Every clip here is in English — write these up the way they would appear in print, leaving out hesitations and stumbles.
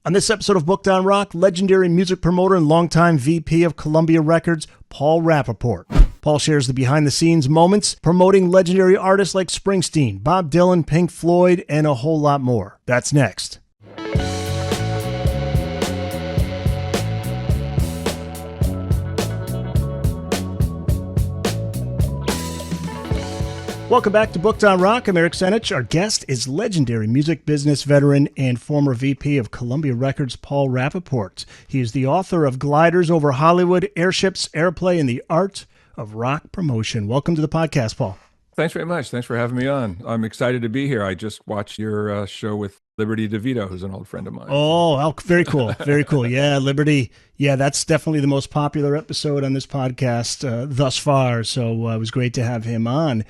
On this episode of Booked on Rock, legendary music promoter and longtime VP of Columbia Records, Paul Rappaport. Paul shares the behind-the-scenes moments promoting legendary artists like Springsteen, Bob Dylan, Pink Floyd, and a whole lot more. That's next. Welcome back to Booked on Rock. I'm Eric Senich. Our guest is legendary music business veteran and former VP of Columbia Records, Paul Rappaport. He is the author of Gliders Over Hollywood, Airships, Airplay, and the Art of Rock Promotion. Welcome to the podcast, Paul. Thanks very much. Thanks for having me on. I'm excited to be here. I just watched your show with Liberty DeVito, who's an old friend of mine. Oh, very cool. Very cool. Yeah, Liberty. Yeah, that's definitely the most popular episode on this podcast thus far. So it was great to have him on.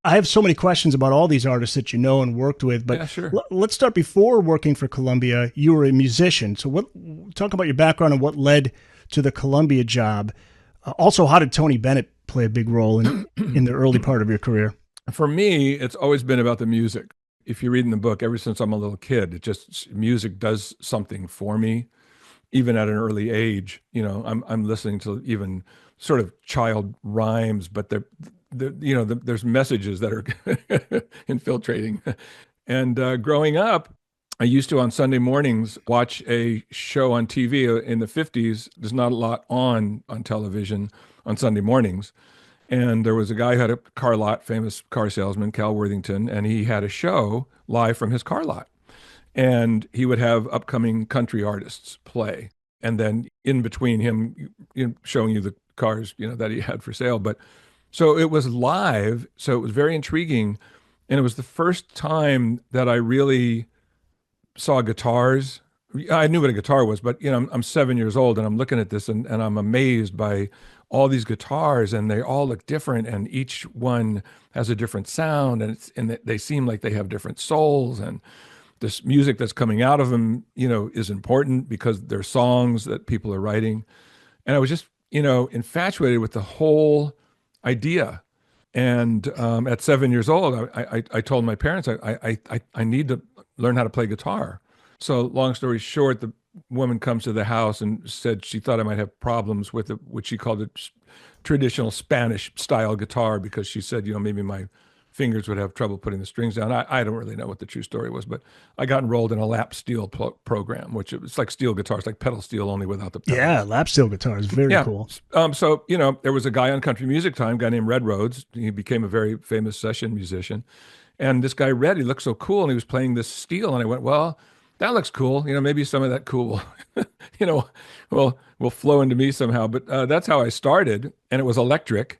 I have so many questions about all these artists that you know and worked with, but yeah, sure. Let's start before working for Columbia. You were a musician. So talk about your background and what led to the Columbia job. Also, how did Tony Bennett play a big role in the early part of your career? For me, it's always been about the music. If you read in the book, ever since I'm a little kid, music does something for me, even at an early age. You know, I'm listening to even sort of child rhymes, but there's messages that are infiltrating. And growing up, I used to, on Sunday mornings, watch a show on TV in the 50s. There's not a lot on television on Sunday mornings. And there was a guy who had a car lot, famous car salesman, Cal Worthington, and he had a show live from his car lot. And he would have upcoming country artists play. And then in between him showing you the cars, that he had for sale. But so it was live, so it was very intriguing. And it was the first time that I really saw guitars. I knew what a guitar was, but I'm 7 years old and I'm looking at this and I'm amazed by all these guitars, and they all look different, and each one has a different sound, and they seem like they have different souls, and this music that's coming out of them, is important because they're songs that people are writing. And I was just, infatuated with the whole idea. And at 7 years old, I told my parents I need to learn how to play guitar. So long story short, the woman comes to the house and said she thought I might have problems with what she called a traditional Spanish style guitar, because she said, maybe my fingers would have trouble putting the strings down. I don't really know what the true story was, but I got enrolled in a lap steel program, which it's like steel guitars, like pedal steel, only without the pedals. Yeah, lap steel guitars, very cool. So, there was a guy on Country Music Time, a guy named Red Rhodes. He became a very famous session musician. And this guy, Red, he looked so cool, and he was playing this steel. And I went, well, that looks cool. Maybe some of that cool, will flow into me somehow. But that's how I started. And it was electric.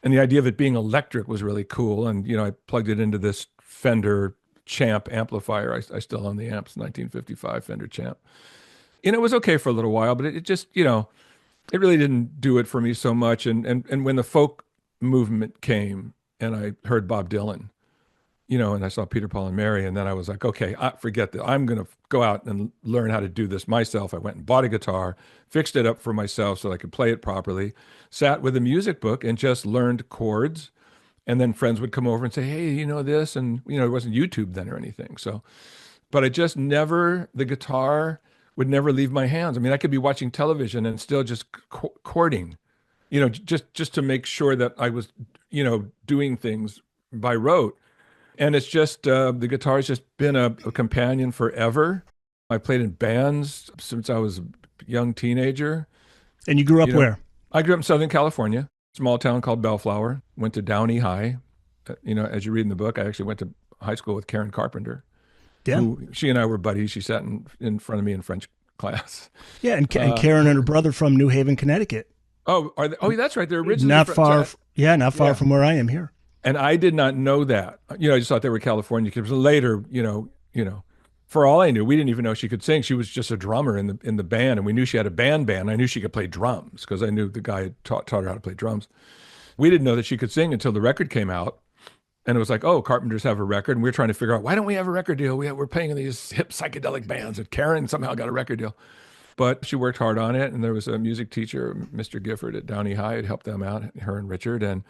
And the idea of it being electric was really cool. And, I plugged it into this Fender Champ amplifier. I still own the amps, 1955 Fender Champ. It was okay for a little while, but it just, it really didn't do it for me so much. And when the folk movement came and I heard Bob Dylan, and I saw Peter, Paul, and Mary, and then I was like, okay, forget that. I'm going to go out and learn how to do this myself. I went and bought a guitar, fixed it up for myself so I could play it properly, sat with a music book and just learned chords. And then friends would come over and say, hey, this? And, it wasn't YouTube then or anything. So, but the guitar would never leave my hands. I mean, I could be watching television and still just chording, just to make sure that I was, doing things by rote. And it's just, the guitar has just been a companion forever. I played in bands since I was a young teenager. And you grew up where? I grew up in Southern California, small town called Bellflower. Went to Downey High. As you read in the book, I actually went to high school with Karen Carpenter. Yeah. She and I were buddies. She sat in front of me in French class. Yeah, and Karen and her brother from New Haven, Connecticut. Oh, that's right. They're originally not far from where I am here. And I did not know that. I just thought they were California kids. Later, for all I knew, we didn't even know she could sing. She was just a drummer in the band, and we knew she had a band. I knew she could play drums because I knew the guy had taught her how to play drums. We didn't know that she could sing until the record came out, and it was like, oh, Carpenters have a record, and we were trying to figure out, why don't we have a record deal? We're playing in these hip psychedelic bands, and Karen somehow got a record deal. But she worked hard on it, and there was a music teacher, Mr. Gifford at Downey High, had helped them out, her and Richard, and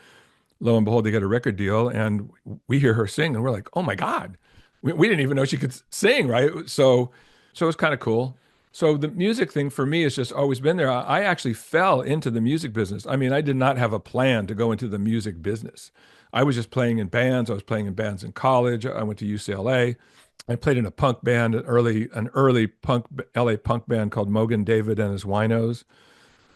lo and behold, they got a record deal, and we hear her sing, and we're like, oh my God, we didn't even know she could sing, right? So So it's kind of cool. So the music thing for me has just always been there. I actually fell into the music business. I mean, I did not have a plan to go into the music business. I was just playing in bands. I was playing in bands in college. I went to UCLA. I played in a punk band, an early punk LA punk band called Mogan David and his Winos,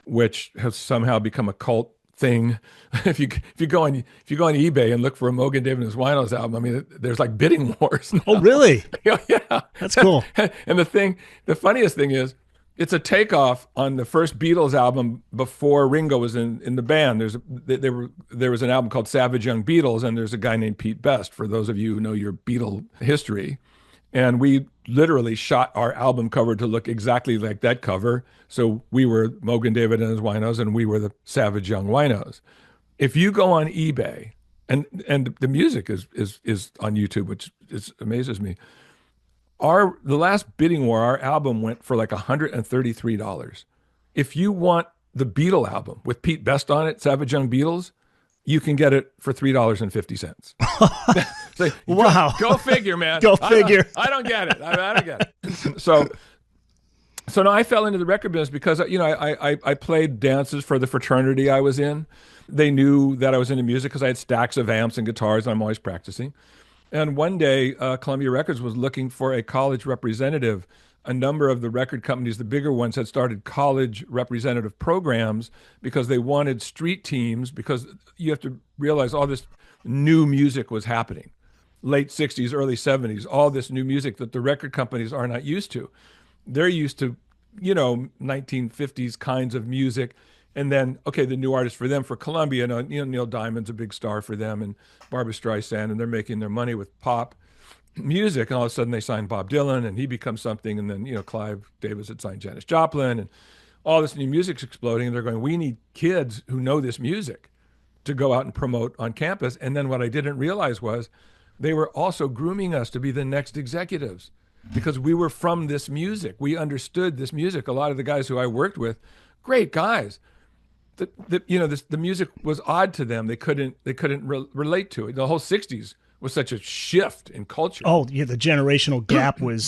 which has somehow become a cult thing. If you go on eBay and look for a Mogan David and his Winos album, I mean, there's like bidding wars Oh, now. really? Yeah. That's cool. And the funniest thing is, it's a takeoff on the first Beatles album before Ringo was in the band. There was an album called Savage Young Beatles, and there's a guy named Pete Best. For those of you who know your Beatle history, and we literally shot our album cover to look exactly like that cover. So we were Mogan David and his Winos, and we were the Savage Young Winos. If you go on eBay, and the music is on YouTube, which amazes me. The last bidding war, our album went for like $133. If you want the Beatle album with Pete Best on it, Savage Young Beatles, you can get it for $3.50. So Wow. Go figure, man. Go figure. I don't get it. I don't get it. So now I fell into the record business because I played dances for the fraternity I was in. They knew that I was into music because I had stacks of amps and guitars, and I'm always practicing. And one day, Columbia Records was looking for a college representative. A number of the record companies, the bigger ones, had started college representative programs because they wanted street teams, because you have to realize all this new music was happening. Late 60s, early 70s, all this new music that the record companies are not used to. They're used to, 1950s kinds of music. And then, okay, the new artist for them, for Columbia, Neil Diamond's a big star for them, and Barbra Streisand, and they're making their money with pop music. And all of a sudden they sign Bob Dylan, and he becomes something. And then, Clive Davis had signed Janis Joplin, and all this new music's exploding. And they're going, we need kids who know this music to go out and promote on campus. And then what I didn't realize was they were also grooming us to be the next executives, because we were from this music. We understood this music. A lot of the guys who I worked with, great guys. The music was odd to them. They couldn't relate to it. The whole '60s was such a shift in culture. Oh, yeah, the generational gap was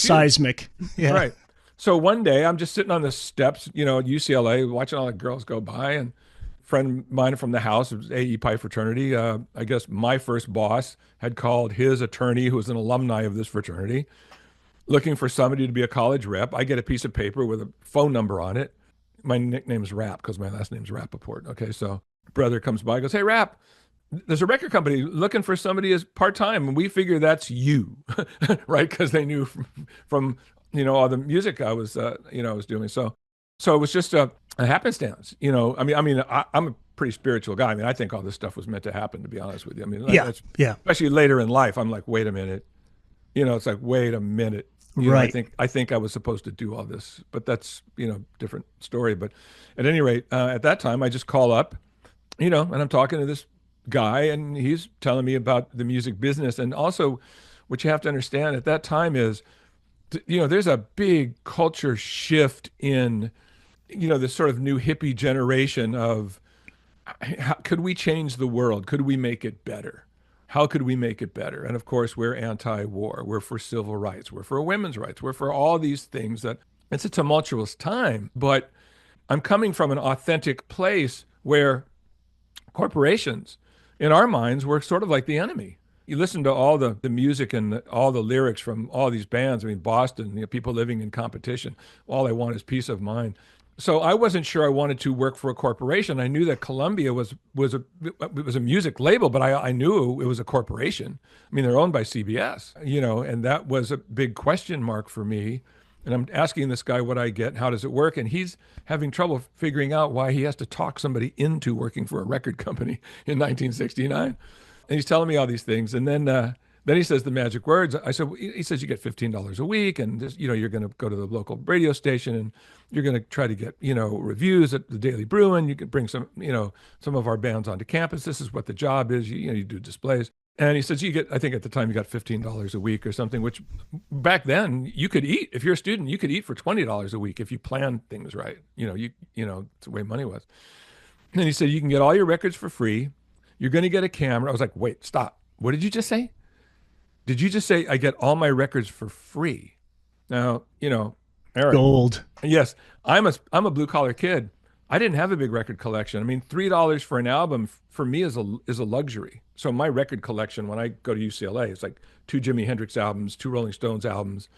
seismic. Huge. Yeah. Right. So one day I'm just sitting on the steps, at UCLA, watching all the girls go by, and a friend of mine from the house, it was AE Pi fraternity. I guess my first boss had called his attorney, who was an alumni of this fraternity, looking for somebody to be a college rep. I get a piece of paper with a phone number on it. My nickname's Rap because my last name's Rappaport. Okay, so brother comes by, goes, "Hey, Rap, there's a record company looking for somebody as part-time, and we figure that's you," right? Because they knew from all the music I was doing. So it was just a happenstance. I'm a pretty spiritual guy. I mean, I think all this stuff was meant to happen, to be honest with you. I mean, yeah. Especially later in life, I'm like, wait a minute. It's like, wait a minute. Right. I think I was supposed to do all this, but that's, different story. But at any rate, at that time, I just call up, and I'm talking to this guy, and he's telling me about the music business. And also, what you have to understand at that time is, there's a big culture shift in, this sort of new hippie generation of, could we change the world? Could we make it better? How could we make it better? And of course, we're anti-war. We're for civil rights. We're for women's rights. We're for all these things. That it's a tumultuous time, but I'm coming from an authentic place where corporations, in our minds, were sort of like the enemy. You listen to all the music and all the lyrics from all these bands. I mean, Boston, people living in competition. All I want is peace of mind. So I wasn't sure I wanted to work for a corporation. I knew that Columbia was a music label, but I knew it was a corporation. I mean, they're owned by CBS, and that was a big question mark for me. And I'm asking this guy what I get, how does it work? And he's having trouble figuring out why he has to talk somebody into working for a record company in 1969. And he's telling me all these things. And then he says the magic words. He says you get $15 a week, and this, you're going to go to the local radio station, and you're going to try to get, reviews at the Daily Bruin. You can bring some of our bands onto campus. This is what the job is. You do displays. And he says, I think at the time you got $15 a week or something, which back then you could eat. If you're a student, you could eat for $20 a week if you planned things right. It's the way money was. And he said, you can get all your records for free. You're going to get a camera. I was like, wait, stop. What did you just say? Did you just say I get all my records for free? Now, Eric, Gold. yes, I'm a blue collar kid. I didn't have a big record collection. I mean, $3 for an album for me is a luxury. So my record collection when I go to UCLA is like two Jimi Hendrix albums, two Rolling Stones albums,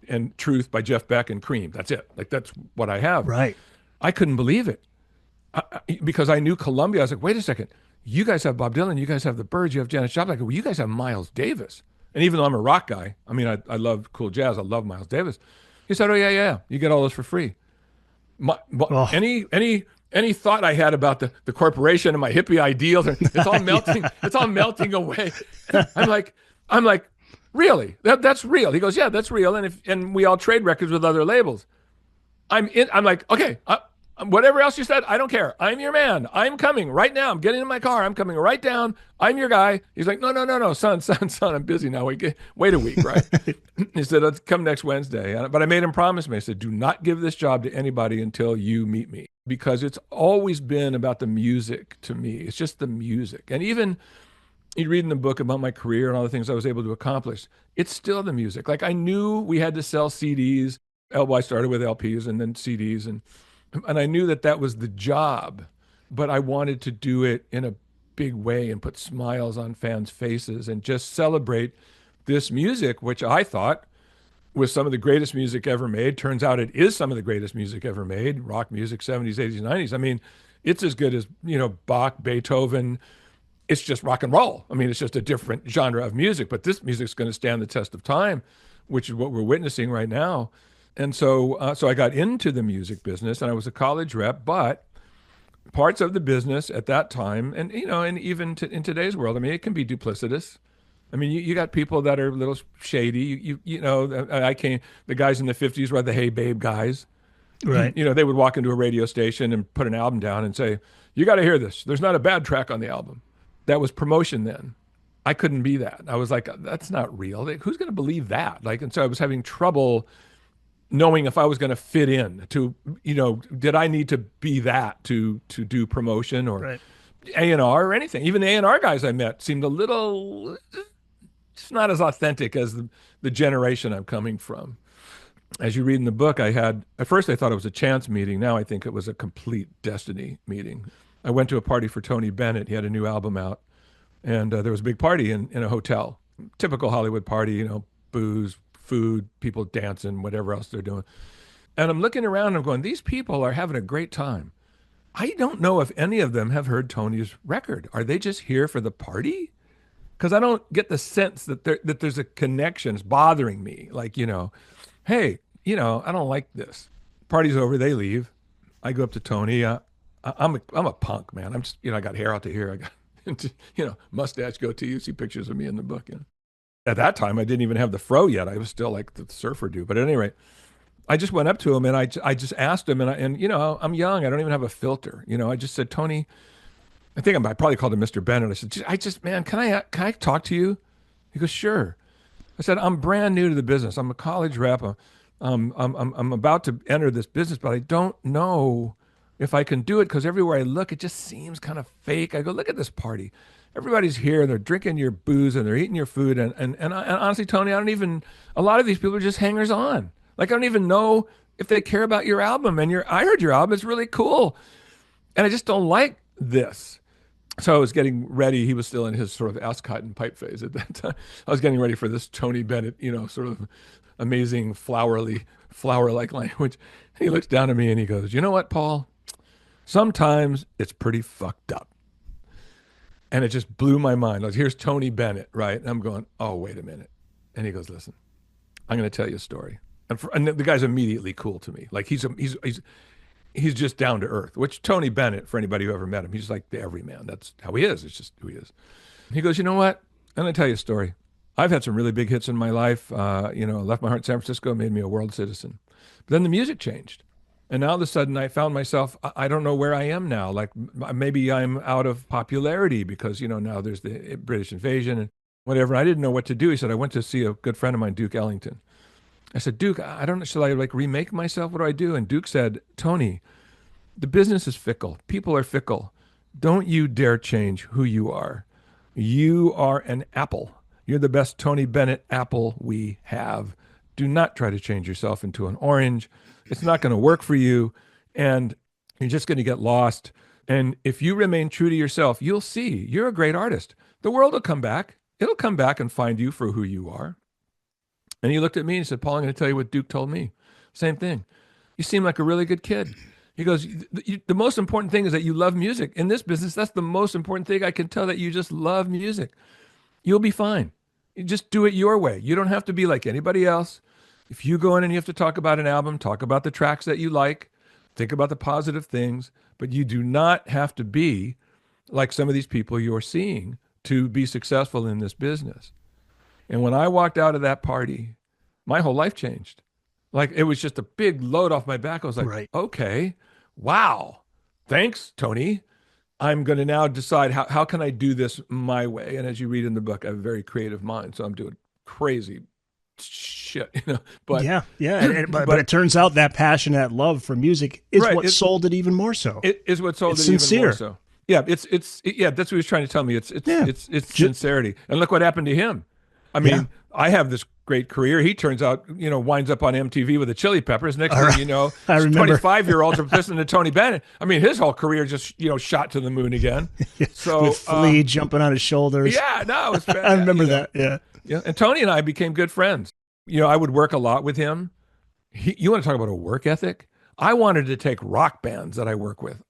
and Truth by Jeff Beck and Cream. That's it. Like that's what I have. Right. I couldn't believe it because I knew Columbia. I was like, wait a second, you guys have Bob Dylan, you guys have the Byrds, you have Janis Joplin. I go, well, you guys have Miles Davis. And even though I'm a rock guy, I mean, I love cool jazz. I love Miles Davis. He said, oh yeah, you get all those for free. Oh, Any thought I had about the corporation and my hippie ideals, it's all melting. It's all melting away. I'm like, really? That's real? He goes, yeah, that's real. And we all trade records with other labels. I'm like, okay, whatever else you said, I don't care. I'm your man. I'm coming right now. I'm getting in my car. I'm coming right down. I'm your guy. He's like, no, son. I'm busy now. Wait a week, right? He said, let's come next Wednesday. But I made him promise me. I said, do not give this job to anybody until you meet me, because it's always been about the music to me. It's just the music. And even you read in the book about my career and all the things I was able to accomplish, it's still the music. Like I knew we had to sell CDs. I started with LPs and then CDs, and I knew that was the job, but I wanted to do it in a big way and put smiles on fans' faces and just celebrate this music, which I thought was some of the greatest music ever made. Turns out it is some of the greatest music ever made. Rock music, 70s, 80s, 90s. I mean, it's as good as, Bach, Beethoven. It's just rock and roll. I mean, it's just a different genre of music, but this music's going to stand the test of time, which is what we're witnessing right now. And so I got into the music business, and I was a college rep, but parts of the business at that time, and and even in today's world, I mean, it can be duplicitous. I mean, you got people that are a little shady. The guys in the '50s were the "Hey Babe" guys. right. They would walk into a radio station and put an album down and say, "You got to hear this. There's not a bad track on the album." That was promotion then. I couldn't be that. I was like, that's not real. Like, who's going to believe that? Like, and so I was having trouble knowing if I was going to fit in to, did I need to be that to do promotion or Right. A&R or anything. Even the A&R guys I met seemed a little, it's not as authentic as the generation I'm coming from. As you read in the book, at first I thought it was a chance meeting. Now I think it was a complete destiny meeting. I went to a party for Tony Bennett. He had a new album out, and there was a big party in a hotel. Typical Hollywood party, booze, food, people dancing, whatever else they're doing. And I'm looking around and I'm going, these people are having a great time. I don't know if any of them have heard Tony's record. Are they just here for the party? Because I don't get the sense that there's a connection. It's bothering me. Like, hey, I don't like this. Party's over. They leave. I go up to Tony. I'm a punk, man. I'm just, I got hair out to here. I got, mustache goatee. You see pictures of me in the book. At that time, I didn't even have the fro yet. I was still like the surfer dude. But at any rate, I just went up to him and I just asked him, and I'm young. I don't even have a filter. I just said, Tony, I probably called him Mr. Bennett. I said, man, can I talk to you? He goes, sure. I said, I'm brand new to the business. I'm a college rep. I'm about to enter this business, but I don't know if I can do it because everywhere I look, it just seems kind of fake. I go, look at this party. Everybody's here. They're drinking your booze and they're eating your food. And honestly, Tony, a lot of these people are just hangers on. Like, I don't even know if they care about your album. And I heard your album. It's really cool. And I just don't like this. So I was getting ready. He was still in his sort of ascot and pipe phase at that time. I was getting ready for this Tony Bennett, sort of amazing flower-like language. He looks down at me and he goes, you know what, Paul? Sometimes it's pretty fucked up. And it just blew my mind. Like, here's Tony Bennett, right? And I'm going, oh, wait a minute. And he goes, listen, I'm going to tell you a story. And the guy's immediately cool to me. Like, he's just down to earth, which Tony Bennett, for anybody who ever met him, he's like the everyman. That's how he is. It's just who he is. He goes, you know what? I'm going to tell you a story. I've had some really big hits in my life. Left my heart in San Francisco, made me a world citizen. But then the music changed. And now all of a sudden I found myself, I don't know where I am now. Like, maybe I'm out of popularity because, now there's the British invasion and whatever. I didn't know what to do. He said, I went to see a good friend of mine, Duke Ellington. I said, Duke, I don't know, shall I remake myself? What do I do? And Duke said, Tony, the business is fickle. People are fickle. Don't you dare change who you are. You are an apple. You're the best Tony Bennett apple we have. Do not try to change yourself into an orange. It's not going to work for you. And you're just going to get lost. And if you remain true to yourself, you'll see you're a great artist. The world will come back. It'll come back and find you for who you are. And he looked at me and he said, Paul, I'm going to tell you what Duke told me. Same thing. You seem like a really good kid. He goes, the most important thing is that you love music. In this business, that's the most important thing. I can tell that you just love music. You'll be fine. You just do it your way. You don't have to be like anybody else. If you go in and you have to talk about an album, talk about the tracks that you like, think about the positive things, but you do not have to be like some of these people you're seeing to be successful in this business. And when I walked out of that party, my whole life changed. Like, it was just a big load off my back. I was like, Right. Okay, wow, thanks, Tony. I'm going to now decide how can I do this my way. And as you read in the book, I have a very creative mind. So I'm doing crazy shit, but yeah. But it turns out that passion, that love for music is Right, what sold it even more so. it is what sold It's it even sincere. more so. Yeah, yeah, that's what he was trying to tell me. It's Yeah. sincerity. And look what happened to him. I mean, Yeah. I have this great career. He turns out, winds up on MTV with the Chili Peppers. Next thing you know, I remember. 25-year-olds are listening to Tony Bennett. I mean, his whole career just, shot to the moon again. So With Flea jumping on his shoulders. yeah, no, it's I remember that. Yeah. Yeah, and Tony and I became good friends. I would work a lot with him. You want to talk about a work ethic? I wanted to take rock bands that I work with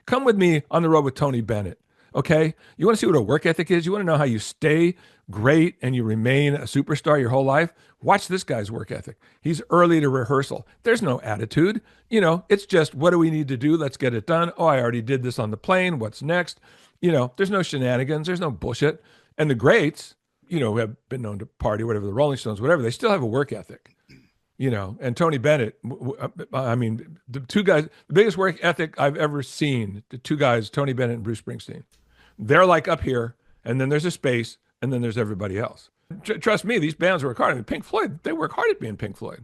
come with me on the road with Tony Bennett. Okay, you want to see what a work ethic is? You want to know how you stay great and you remain a superstar your whole life? Watch this guy's work ethic. He's early to rehearsal. There's no attitude. It's just, what do we need to do? Let's get it done. Oh, I already did this on the plane. What's next? There's no shenanigans. There's no bullshit. And the greats, who have been known to party, whatever, the Rolling Stones, whatever, they still have a work ethic. And Tony Bennett, I mean, the two guys, the biggest work ethic I've ever seen, the two guys, Tony Bennett and Bruce Springsteen. They're like up here, and then there's a space, and then there's everybody else. Trust me, these bands work hard. I mean, Pink Floyd, they work hard at being Pink Floyd.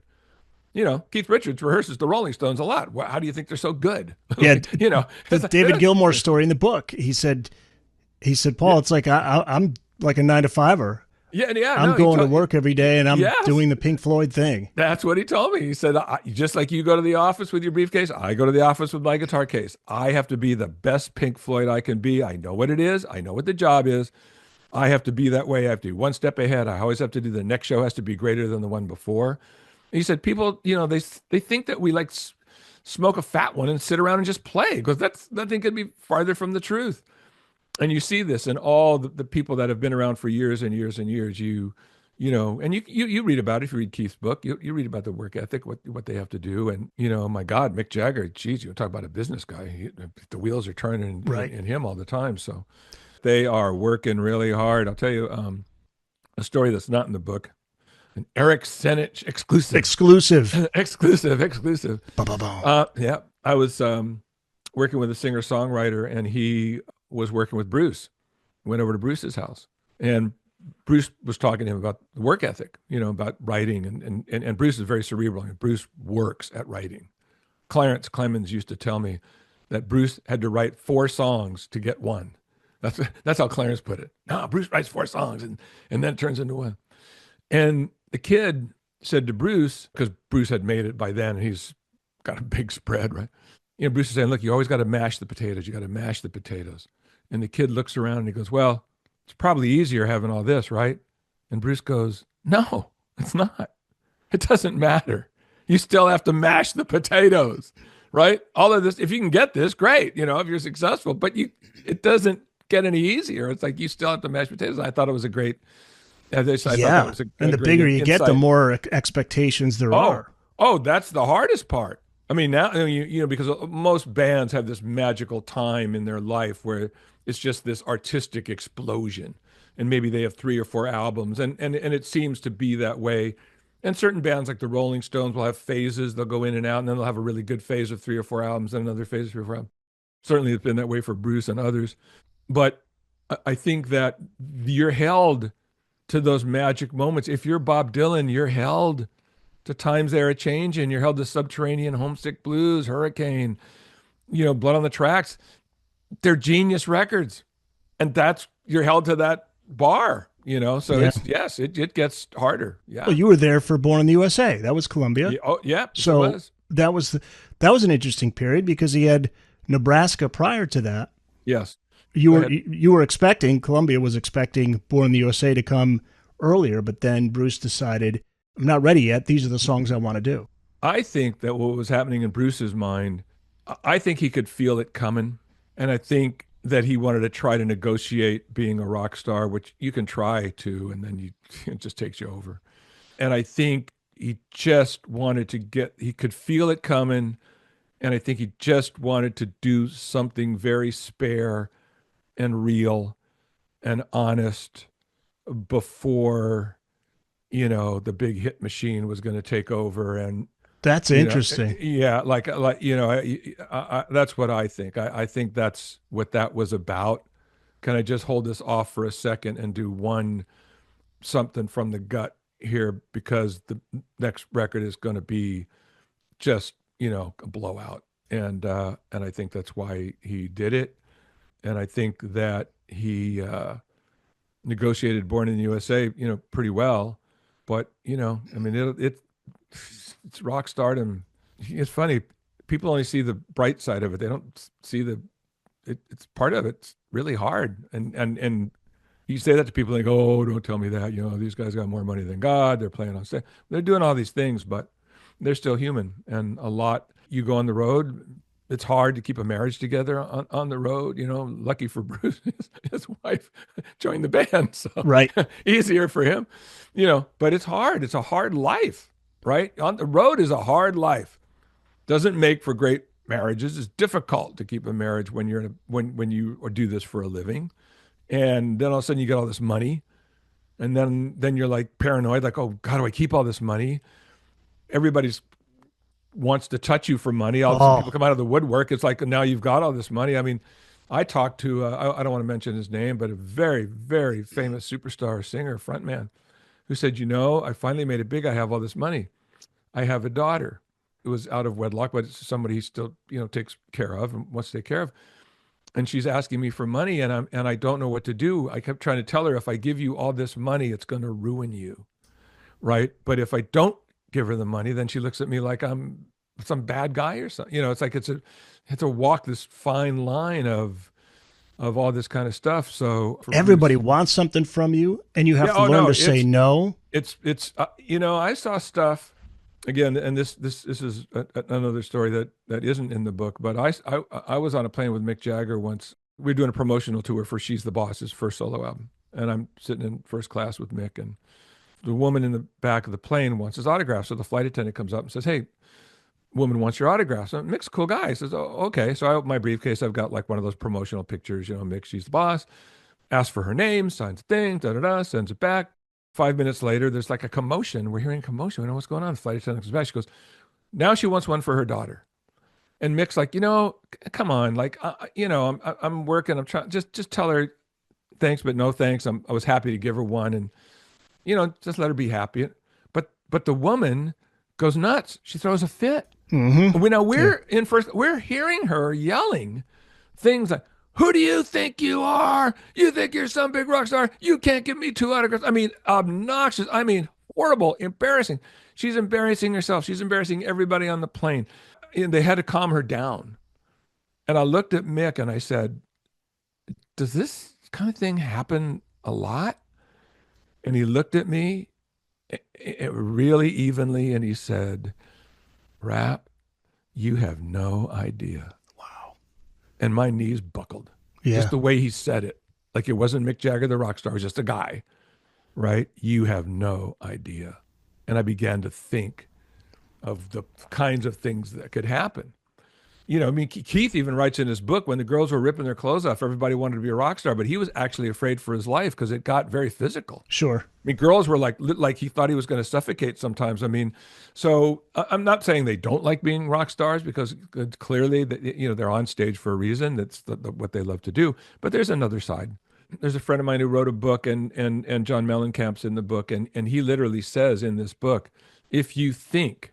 Keith Richards rehearses the Rolling Stones a lot. How do you think they're so good? Yeah. The David Gilmour story in the book. He said, Paul, it's like I'm like a 9-to-5er. Yeah. I'm going to work every day and I'm Yes. doing the Pink Floyd thing. That's what he told me. He said, just like you go to the office with your briefcase, I go to the office with my guitar case. I have to be the best Pink Floyd I can be. I know what it is. I know what the job is. I have to be that way. I have to be one step ahead. I always have to do the next show has to be greater than the one before. He said, people, they think that we like smoke a fat one and sit around and just play, because that's nothing could be farther from the truth. And you see this in all the people that have been around for years and years and years. You read about it. If you read Keith's book, you read about the work ethic, what they have to do. And, my God, Mick Jagger, geez, you talk about a business guy. The wheels are turning Right. in him all the time. So they are working really hard. I'll tell you a story that's not in the book. An Eric Senich exclusive. Exclusive. Ba-ba-ba. Yeah. I was working with a singer-songwriter, and he was working with Bruce. Went over to Bruce's house, and Bruce was talking to him about the work ethic, about writing, and Bruce is very cerebral. And Bruce works at writing. Clarence Clemens used to tell me that Bruce had to write 4 songs to get one. That's how Clarence put it. No, Bruce writes 4 songs and then it turns into one. And the kid said to Bruce, because Bruce had made it by then, and he's got a big spread, right? Bruce is saying, look, you always got to mash the potatoes. You got to mash the potatoes. And the kid looks around and he goes, well, it's probably easier having all this, right? And Bruce goes, no, it's not. It doesn't matter. You still have to mash the potatoes, right? All of this, if you can get this, great, if you're successful, but it doesn't get any easier. It's like you still have to mash potatoes. I thought it was a great, and the bigger you get, the more expectations there are. Oh, that's the hardest part. I mean, now, because most bands have this magical time in their life where it's just this artistic explosion, and maybe they have 3 or 4 albums, and it seems to be that way. And certain bands like the Rolling Stones will have phases. They'll go in and out, and then they'll have a really good phase of 3 or 4 albums, and another phase of 3 or 4 albums. Certainly it's been that way for Bruce and others. But I think that you're held to those magic moments. If you're Bob Dylan, you're held to Times They Are Changing. You're held to Subterranean, Homesick Blues, Hurricane, Blood on the Tracks. They're genius records. And you're held to that bar. So Yeah. it gets harder. Well, Yeah. you were there for Born in the USA. That was Columbia. Yeah. Oh, yeah. Yes, it So was. that was an interesting period because he had Nebraska prior to that. Yes. You Go were ahead. you were expecting Columbia was expecting Born in the USA to come earlier, but then Bruce decided I'm not ready yet. These are the songs I want to do. I think that what was happening in Bruce's mind, I think he could feel it coming. And I think that he wanted to try to negotiate being a rock star, which you can try to, and then it just takes you over. And I think he just wanted to he could feel it coming. And I think he just wanted to do something very spare and real and honest before, the big hit machine was going to take over. And That's interesting. yeah, that's what I think. I think that's what that was about. Can I just hold this off for a second and do one something from the gut here, because the next record is going to be just, a blowout. And I think that's why he did it. And I think that he negotiated Born in the USA, pretty well. But, I mean, it's rock stardom. It's funny. People only see the bright side of it. They don't see it's part of it. It's really hard. And you say that to people, they go, "Oh, don't tell me that. These guys got more money than God. They're playing on stage. They're doing all these things, but they're still human." And a lot, you go on the road, it's hard to keep a marriage together on the road. Lucky for Bruce, his wife joined the band, so Right. easier for him. But it's hard. It's a hard life, right? On the road is a hard life. Doesn't make for great marriages. It's difficult to keep a marriage when you're when you or do this for a living, and then all of a sudden you get all this money, and then you're like paranoid, like, oh God, do I keep all this money? Everybody's wants to touch you for money. All of a sudden people Oh, come out of the woodwork. It's like, now you've got all this money. I mean, I talked to I don't want to mention his name, but a very, very famous superstar singer, frontman, who said, I finally made it big. I have all this money. I have a daughter. It was out of wedlock, but it's somebody he still, takes care of and wants to take care of. And she's asking me for money, and I don't know what to do. I kept trying to tell her, if I give you all this money, it's going to ruin you, right? But if I don't give her the money, then she looks at me like I'm some bad guy or something. It's like it's a walk this fine line of all this kind of stuff. So for everybody Bruce, wants something from you, and you have yeah, to oh learn no, to say no. it's I saw stuff again, and this is another story that isn't in the book, but I was on a plane with Mick Jagger once. We were doing a promotional tour for She's the Boss, his first solo album, and I'm sitting in first class with Mick, and the woman in the back of the plane wants his autograph. So the flight attendant comes up and says, "Hey, woman wants your autograph." So Mick's a cool guy. He says, "Oh, okay." So I open my briefcase. I've got like one of those promotional pictures, Mick, She's the Boss. Asks for her name, signs the thing, da da da, sends it back. 5 minutes later, there's like a commotion. We're hearing commotion. We know what's going on. The flight attendant comes back. She goes, "Now she wants one for her daughter." And Mick's like, come on, like, I'm working. I'm trying. Just tell her thanks, but no thanks. I was happy to give her one, and just let her be happy. But the woman goes nuts. She throws a fit. Mm-hmm. Yeah. We're hearing her yelling things like, "Who do you think you are? You think you're some big rock star? You can't give me two autographs." I mean, obnoxious. I mean, horrible, embarrassing. She's embarrassing herself. She's embarrassing everybody on the plane. And they had to calm her down. And I looked at Mick and I said, "Does this kind of thing happen a lot?" And he looked at me really evenly and he said, "Rap, you have no idea." Wow. And my knees buckled. Just Yeah. the way he said it. Like it wasn't Mick Jagger, the rock star, it was just a guy, right? "You have no idea." And I began to think of the kinds of things that could happen. I mean, Keith even writes in his book, when the girls were ripping their clothes off, everybody wanted to be a rock star, but he was actually afraid for his life because it got very physical. Sure. I mean, girls were like he thought he was going to suffocate sometimes. I mean, so I'm not saying they don't like being rock stars, because clearly that they're on stage for a reason. That's what they love to do. But there's another side. There's a friend of mine who wrote a book, and John Mellencamp's in the book, and he literally says in this book, if you think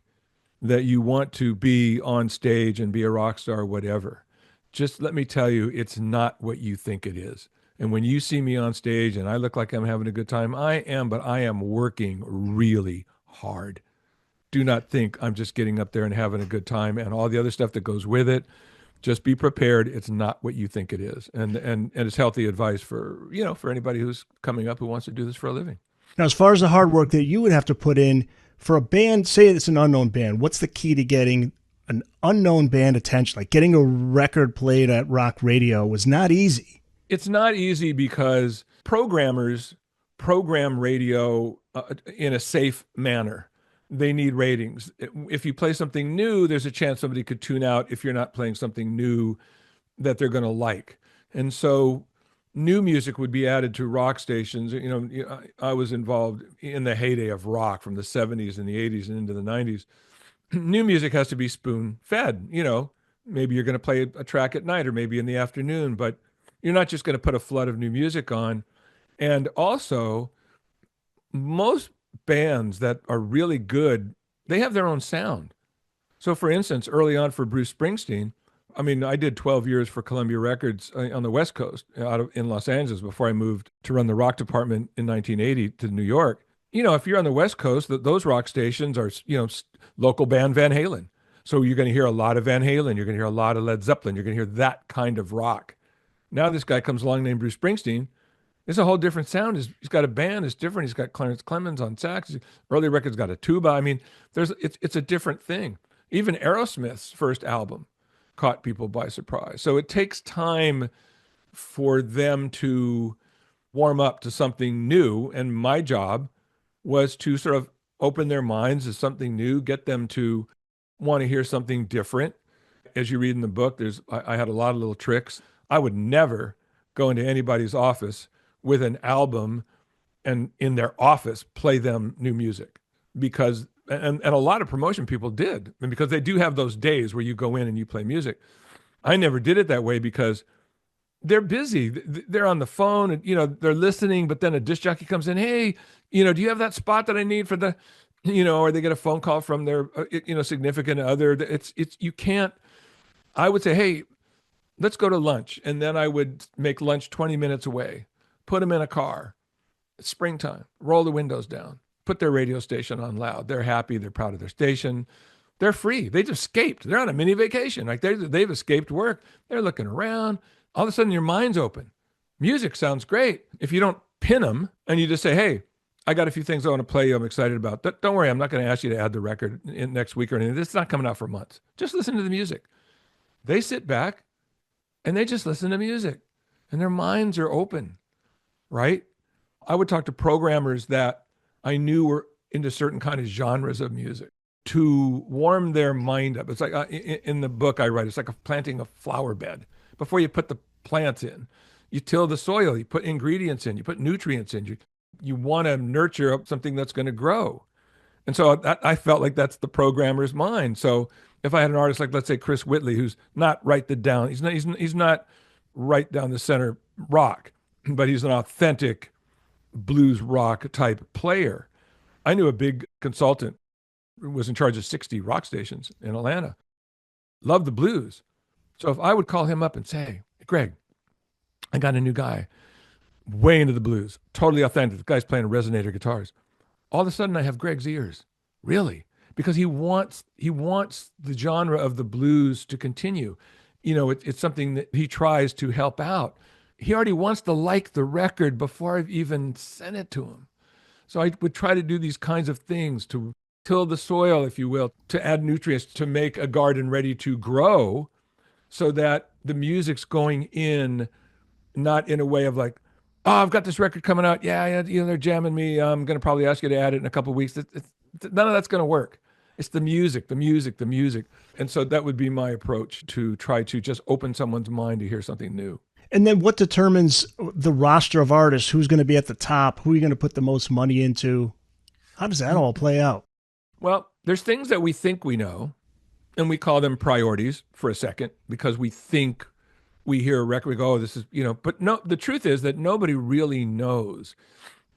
that you want to be on stage and be a rock star or whatever, just let me tell you, it's not what you think it is. And when you see me on stage and I look like I'm having a good time, I am, but I am working really hard. Do not think I'm just getting up there and having a good time and all the other stuff that goes with it. Just be prepared. It's not what you think it is. And it's healthy advice for, for anybody who's coming up who wants to do this for a living. Now, as far as the hard work that you would have to put in for a band, say it's an unknown band, what's the key to getting an unknown band attention? Like getting a record played at rock radio was not easy. It's not easy because programmers program radio in a safe manner. They need ratings. If you play something new, there's a chance somebody could tune out if you're not playing something new that they're going to like. And so new music would be added to rock stations. I was involved in the heyday of rock from the 70s and the 80s and into the 90s. New music has to be spoon fed. Maybe you're going to play a track at night or maybe in the afternoon, but you're not just going to put a flood of new music on. And also, most bands that are really good, they have their own sound. So for instance, early on for Bruce Springsteen, I did 12 years for Columbia Records on the West Coast in Los Angeles before I moved to run the rock department in 1980 to New York. If you're on the West Coast, those rock stations are, local band Van Halen. So you're going to hear a lot of Van Halen. You're going to hear a lot of Led Zeppelin. You're going to hear that kind of rock. Now this guy comes along named Bruce Springsteen. It's a whole different sound. He's got a band. It's different. He's got Clarence Clemens on sax. Early records got a tuba. It's a different thing. Even Aerosmith's first album caught people by surprise. So it takes time for them to warm up to something new. And my job was to sort of open their minds to something new, get them to want to hear something different. As you read in the book, I had a lot of little tricks. I would never go into anybody's office with an album and in their office play them new music because and a lot of promotion people did, and because they do have those days where you go in and you play music. I never did it that way because they're busy. They're on the phone and they're listening, but then a disc jockey comes in, hey, do you have that spot that I need for the or they get a phone call from their significant other. It's you can't. I would say, hey, let's go to lunch, and then I would make lunch 20 minutes away. Put them in a car. It's springtime. Roll the windows down. Put their radio station on loud. They're happy. They're proud of their station. They're free. They just escaped. They're on a mini vacation. Like they've escaped work. They're looking around. All of a sudden, your mind's open. Music sounds great. If you don't pin them and you just say, hey, I got a few things I want to play you I'm excited about. Don't worry. I'm not going to ask you to add the record in next week or anything. It's not coming out for months. Just listen to the music. They sit back and they just listen to music and their minds are open. Right? I would talk to programmers that I knew were into certain kind of genres of music to warm their mind up. It's like in the book I write, it's like planting a flower bed. Before you put the plants in, you till the soil, you put ingredients in, you put nutrients in. You want to nurture up something that's going to grow. And so I felt like that's the programmer's mind. So if I had an artist like, let's say, Chris Whitley, who's not he's not right down the center rock, but he's an authentic blues rock type player. I knew a big consultant who was in charge of 60 rock stations in Atlanta. Loved the blues. So if I would call him up and say, hey, Greg, I got a new guy, way into the blues, totally authentic. The guy's playing resonator guitars. All of a sudden I have Greg's ears. Really? Because he wants the genre of the blues to continue. It's something that he tries to help out. He already wants to like the record before I've even sent it to him. So I would try to do these kinds of things to till the soil, if you will, to add nutrients, to make a garden ready to grow so that the music's going in, not in a way of like, oh, I've got this record coming out. Yeah, they're jamming me. I'm going to probably ask you to add it in a couple of weeks. None of that's going to work. It's the music. And so that would be my approach to try to just open someone's mind to hear something new. And then what determines the roster of artists? Who's going to be at the top? Who are you going to put the most money into? How does that all play out? Well, there's things that we think we know, and we call them priorities for a second because we think we hear a record, we go, oh, this is, but no, the truth is that nobody really knows.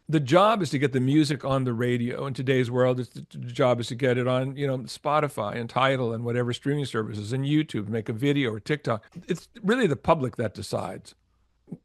The job is to get the music on the radio. In today's world, the job is to get it on, Spotify and Tidal and whatever streaming services and YouTube, make a video or TikTok. It's really the public that decides.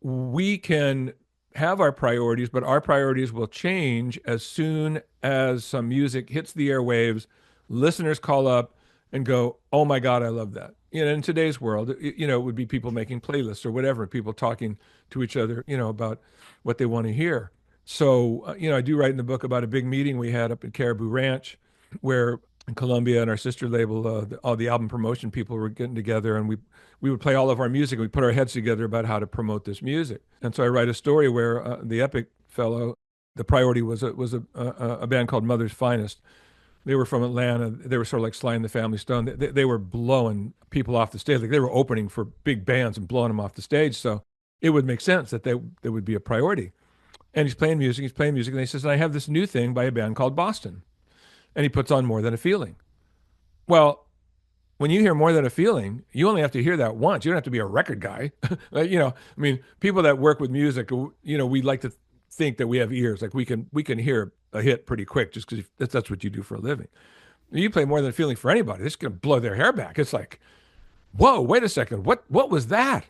we can have our priorities, but our priorities will change as soon as some music hits the airwaves, listeners call up and go, "Oh my God, I love that." In today's world, it would be people making playlists or whatever, people talking to each other, about what they want to hear. So, I do write in the book about a big meeting we had up at Caribou Ranch where in Columbia and our sister label, all the album promotion people were getting together, and we would play all of our music. We put our heads together about how to promote this music. And so I write a story where the Epic fellow, the priority was a band called Mother's Finest. They were from Atlanta. They were sort of like Sly and the Family Stone. They were blowing people off the stage. Like they were opening for big bands and blowing them off the stage. So it would make sense that they would be a priority. And he's playing music, and he says, and I have this new thing by a band called Boston. And he puts on More Than a Feeling. Well, when you hear More Than a Feeling, you only have to hear that once. You don't have to be a record guy. People that work with music, we like to think that we have ears. Like we can hear a hit pretty quick just because that's what you do for a living. You play More Than a Feeling for anybody, it's going to blow their hair back. It's like, whoa, wait a second. What was that?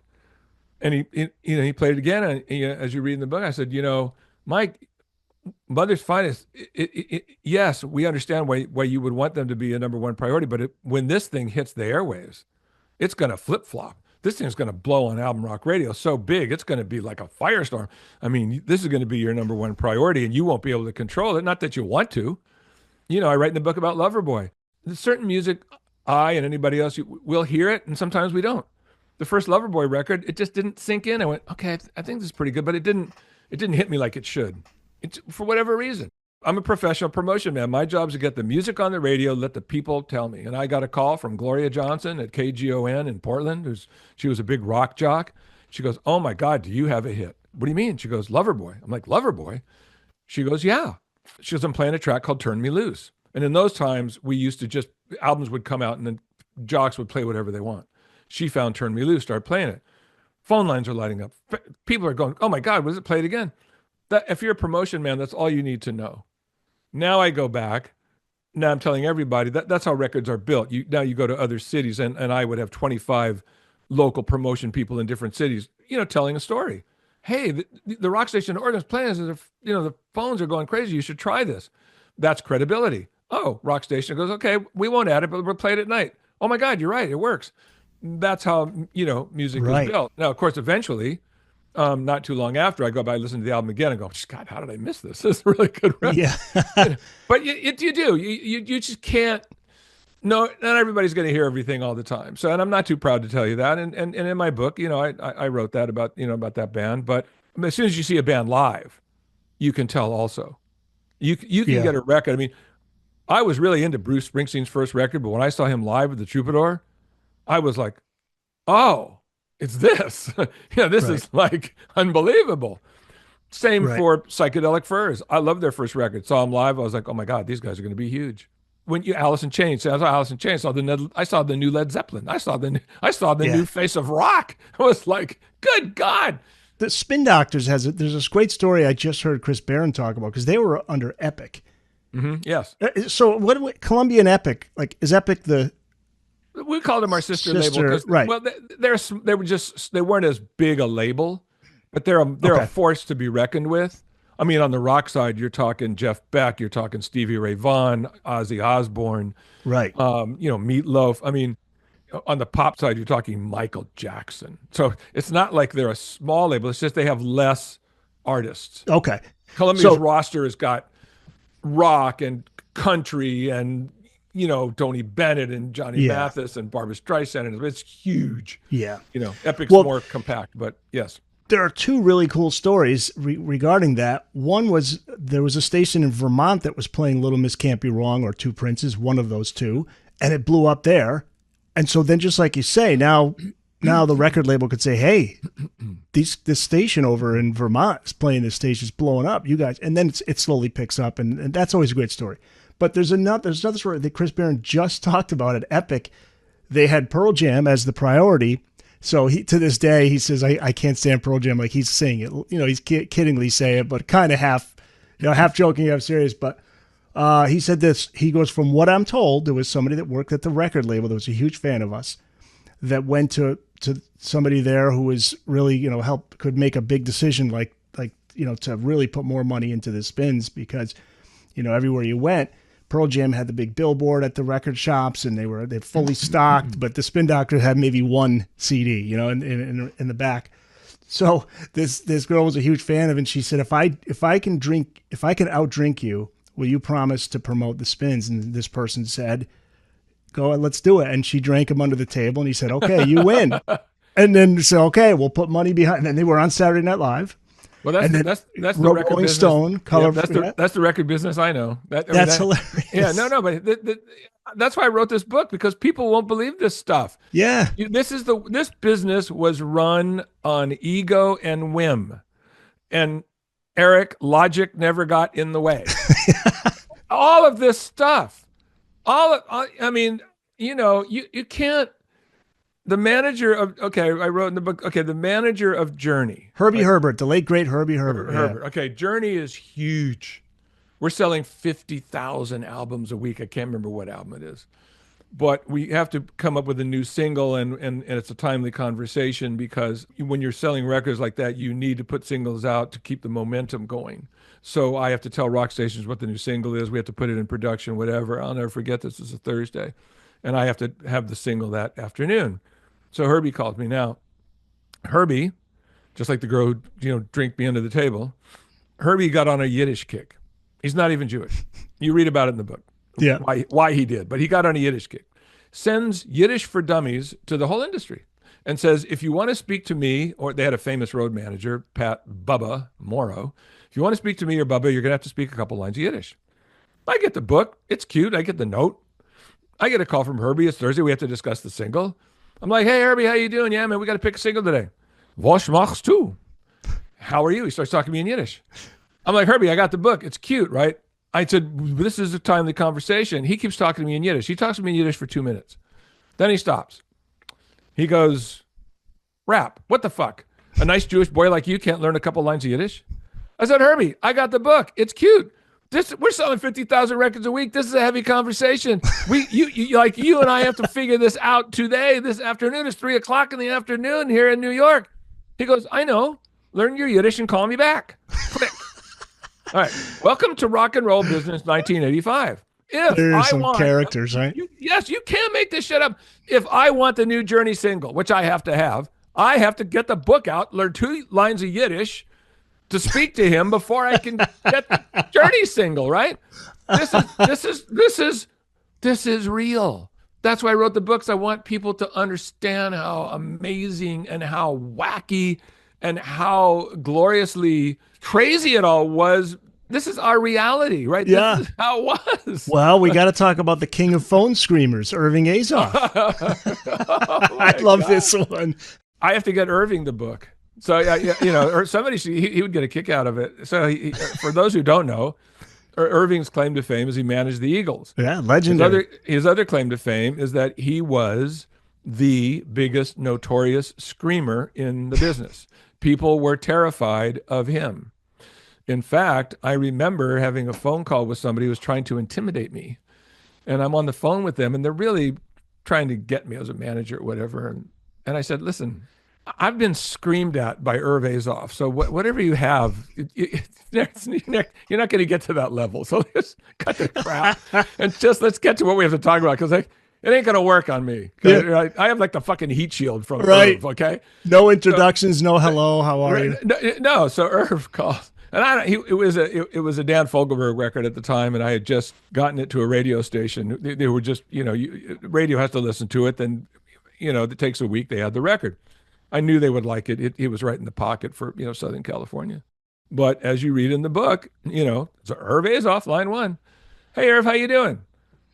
And he played it again. And as you read in the book, I said, Mike, Mother's Finest, yes, we understand why you would want them to be a number one priority, but when this thing hits the airwaves, it's going to flip-flop. This thing's going to blow on album rock radio so big, it's going to be like a firestorm. I mean, this is going to be your number one priority, and you won't be able to control it. Not that you want to. I write in the book about Loverboy. There's certain music, I and anybody else, we'll hear it, and sometimes we don't. The first Loverboy record, it just didn't sink in. I went, okay, I think this is pretty good, but it didn't hit me like it should. It's for whatever reason. I'm a professional promotion man. My job is to get the music on the radio, let the people tell me. And I got a call from Gloria Johnson at KGON in Portland. She was a big rock jock. She goes, "Oh my God, do you have a hit?" "What do you mean?" She goes, "Loverboy." I'm like, "Loverboy?" She goes, "Yeah." She goes, "I'm playing a track called Turn Me Loose." And in those times, we used to albums would come out and then jocks would play whatever they want. She found Turn Me Loose, started playing it. Phone lines are lighting up. People are going, "Oh my God, was it played again?" If you're a promotion man, that's all you need to know. Now I go back. Now I'm telling everybody that's how records are built. Now you go to other cities, and I would have 25 local promotion people in different cities, telling a story. Hey, the rock station in Oregon's playing this. The phones are going crazy. You should try this. That's credibility. Oh, rock station goes, okay, we won't add it, but we'll play it at night. Oh my God, you're right. It works. That's how, music is built. Now, of course, eventually, not too long after, I go by, listen to the album again, and go, God, how did I miss this? This is a really good record. Yeah. But you do. You just can't. No, not everybody's going to hear everything all the time. So, and I'm not too proud to tell you that. And in my book, I wrote that about that band. But as soon as you see a band live, you can tell also. You can get a record. I mean, I was really into Bruce Springsteen's first record, but when I saw him live at the Troubadour, I was like, oh, it's this. This is like unbelievable. Same for Psychedelic Furs. I loved their first record. Saw them live. I was like, oh my God, these guys are going to be huge. When Alice in Chains, I saw Alice in Chains. I saw the new Led Zeppelin. I saw the new face of rock. I was like, good God. The Spin Doctors there's this great story I just heard Chris Barron talk about because they were under Epic. Mm-hmm. Yes. So Columbia and Epic, like, is Epic we called them our sister label. Right. Well, they weren't as big a label, but they're a force to be reckoned with. I mean, on the rock side, you're talking Jeff Beck, you're talking Stevie Ray Vaughan, Ozzy Osbourne, right? Meatloaf. I mean, on the pop side, you're talking Michael Jackson. So it's not like they're a small label. It's just they have less artists. Okay. Columbia's roster has got rock and country and Tony Bennett and Johnny Mathis and Barbra Streisand, and it's huge. Yeah. Epic's more compact, but yes. There are two really cool stories regarding that. One was there was a station in Vermont that was playing Little Miss Can't Be Wrong or Two Princes, one of those two, and it blew up there. And so then, just like you say, now the record label could say, hey, this station over in Vermont is playing this station, is blowing up, you guys. And then it slowly picks up, and that's always a great story. But there's another story that Chris Barron just talked about at Epic. They had Pearl Jam as the priority. So to this day, he says, I can't stand Pearl Jam. Like he's saying it, he's kiddingly saying it, but kind of half joking, half serious. But he said this, he goes, from what I'm told, there was somebody that worked at the record label that was a huge fan of us, that went to somebody there who was really, could make a big decision like, to really put more money into the spins because, everywhere you went, Pearl Jam had the big billboard at the record shops and they're fully stocked, but the Spin Doctor had maybe one CD, in the back. So this girl was a huge fan of it, and she said, if I can outdrink you, will you promise to promote the spins? And this person said, go, let's do it. And she drank him under the table, and he said, okay, you win. And then said, okay, we'll put money behind. And then they were on Saturday Night Live. Well, that's the record Rolling business. Stone, color. Yeah, that's the record business I know. That's hilarious. Yeah, no, but that's why I wrote this book, because people won't believe this stuff. Yeah, this business was run on ego and whim, and Eric, logic never got in the way. All of this stuff, you can't. The manager of, I wrote in the book, the manager of Journey. Herbie Herbert, the late, great Herbie Herbert. Herbert. Okay, Journey is huge. We're selling 50,000 albums a week. I can't remember what album it is. But we have to come up with a new single, and it's a timely conversation because when you're selling records like that, you need to put singles out to keep the momentum going. So I have to tell rock stations what the new single is. We have to put it in production, whatever. I'll never forget this. It's a Thursday. And I have to have the single that afternoon. So Herbie calls me. Now, Herbie, just like the girl who, drank me under the table, Herbie got on a Yiddish kick. He's not even Jewish. You read about it in the book. Yeah. Why he did. But he got on a Yiddish kick. Sends Yiddish for Dummies to the whole industry and says, if you want to speak to me, or they had a famous road manager, Pat Bubba Morrow, if you want to speak to me or Bubba, you're going to have to speak a couple lines of Yiddish. I get the book. It's cute. I get the note. I get a call from Herbie. It's Thursday. We have to discuss the single. I'm like, hey, Herbie, how you doing? Yeah, man, we got to pick a single today. Was machst du? How are you? He starts talking to me in Yiddish. I'm like, Herbie, I got the book. It's cute, right? I said, this is a timely conversation. He keeps talking to me in Yiddish. He talks to me in Yiddish for 2 minutes. Then he stops. He goes, Rap, what the fuck? A nice Jewish boy like you can't learn a couple lines of Yiddish? I said, Herbie, I got the book. It's cute. We're selling 50,000 records a week. This is a heavy conversation. You and I have to figure this out today, this afternoon. It's 3:00 in the afternoon here in New York. He goes, I know. Learn your Yiddish and call me back. Click. All right. Welcome to Rock and Roll Business 1985. There's some characters, right? Yes, you can't make this shit up. If I want the new Journey single, which I have to get the book out, learn 2 lines of Yiddish to speak to him before I can get the Journey single, right? This is real. That's why I wrote the books. I want people to understand how amazing and how wacky and how gloriously crazy it all was. This is our reality, right? Yeah. This is how it was. Well, we got to talk about the king of phone screamers, Irving Azoff. I love this one. I have to get Irving the book. So, or somebody, he would get a kick out of it. So for those who don't know, Irving's claim to fame is he managed the Eagles. Yeah, legendary. His other claim to fame is that he was the biggest notorious screamer in the business. People were terrified of him. In fact, I remember having a phone call with somebody who was trying to intimidate me. And I'm on the phone with them, and they're really trying to get me as a manager or whatever. And I said, listen, I've been screamed at by Irv Azoff. So whatever you have, you're not going to get to that level. So let's cut the crap and let's get to what we have to talk about, because it ain't going to work on me. Yeah. I have like the fucking heat shield from Irv, okay? No introductions, no hello, how are you? No, so Irv calls. And it was a Dan Fogelberg record at the time, and I had just gotten it to a radio station. They were just, radio has to listen to it. Then, it takes a week. They had the record. I knew they would like it. It was right in the pocket for, Southern California. But as you read in the book, it's Irv Azoff, line 1. Hey, Irv, how you doing?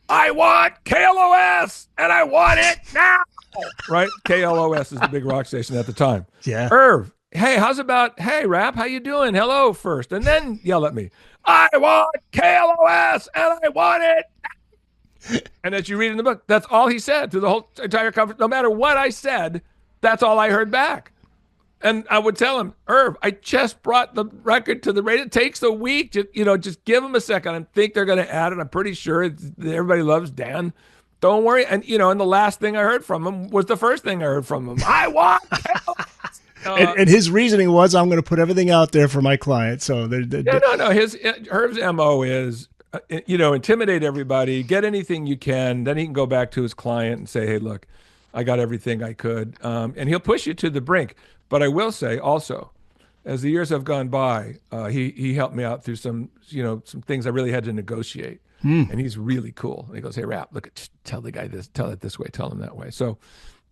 I want KLOS, and I want it now. Right? KLOS is the big rock station at the time. Yeah. Irv, hey, hey, Rap, how you doing? Hello first, and then yell at me. I want KLOS, and I want it. And as you read in the book, that's all he said through the whole entire conference. No matter what I said, that's all I heard back. And I would tell him, Irv, I just brought the record to the radio. It takes a week. Just give them a second. I think they're going to add it. I'm pretty sure everybody loves Dan. Don't worry. And, and the last thing I heard from him was the first thing I heard from him. I want and his reasoning was, I'm going to put everything out there for my client. So no. Herb's MO is, intimidate everybody, get anything you can. Then he can go back to his client and say, hey, look, I got everything I could. And he'll push you to the brink. But I will say also, as the years have gone by, he helped me out through some things I really had to negotiate. And he's really cool. And he goes, hey, Rapp, look, tell the guy this, tell it this way, tell him that way. So,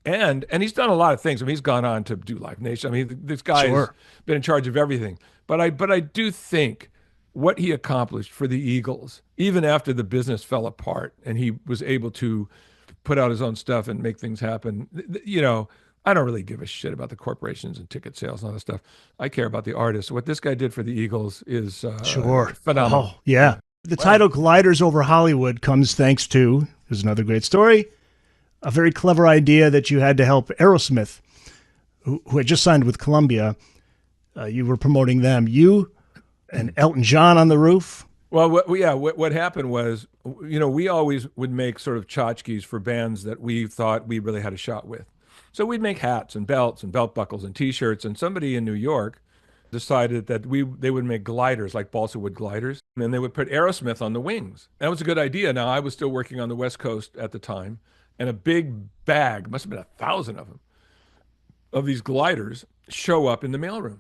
and he's done a lot of things. I mean, he's gone on to do Live Nation. I mean, this guy has been in charge of everything. But I do think what he accomplished for the Eagles, even after the business fell apart and he was able to put out his own stuff and make things happen, I don't really give a shit about the corporations and ticket sales and all that stuff. I care about the artists. What this guy did for the Eagles is phenomenal. Oh, yeah. The title Gliders Over Hollywood comes thanks to, here's another great story, a very clever idea that you had to help Aerosmith, who had just signed with Columbia. You were promoting them. You and Elton John on the roof. Well, what happened was, we always would make sort of tchotchkes for bands that we thought we really had a shot with. So we'd make hats and belts and belt buckles and T-shirts. And somebody in New York decided that they would make gliders, like balsa wood gliders, and they would put Aerosmith on the wings. That was a good idea. Now, I was still working on the West Coast at the time, and a big bag, must have been 1,000 of them, of these gliders show up in the mailroom.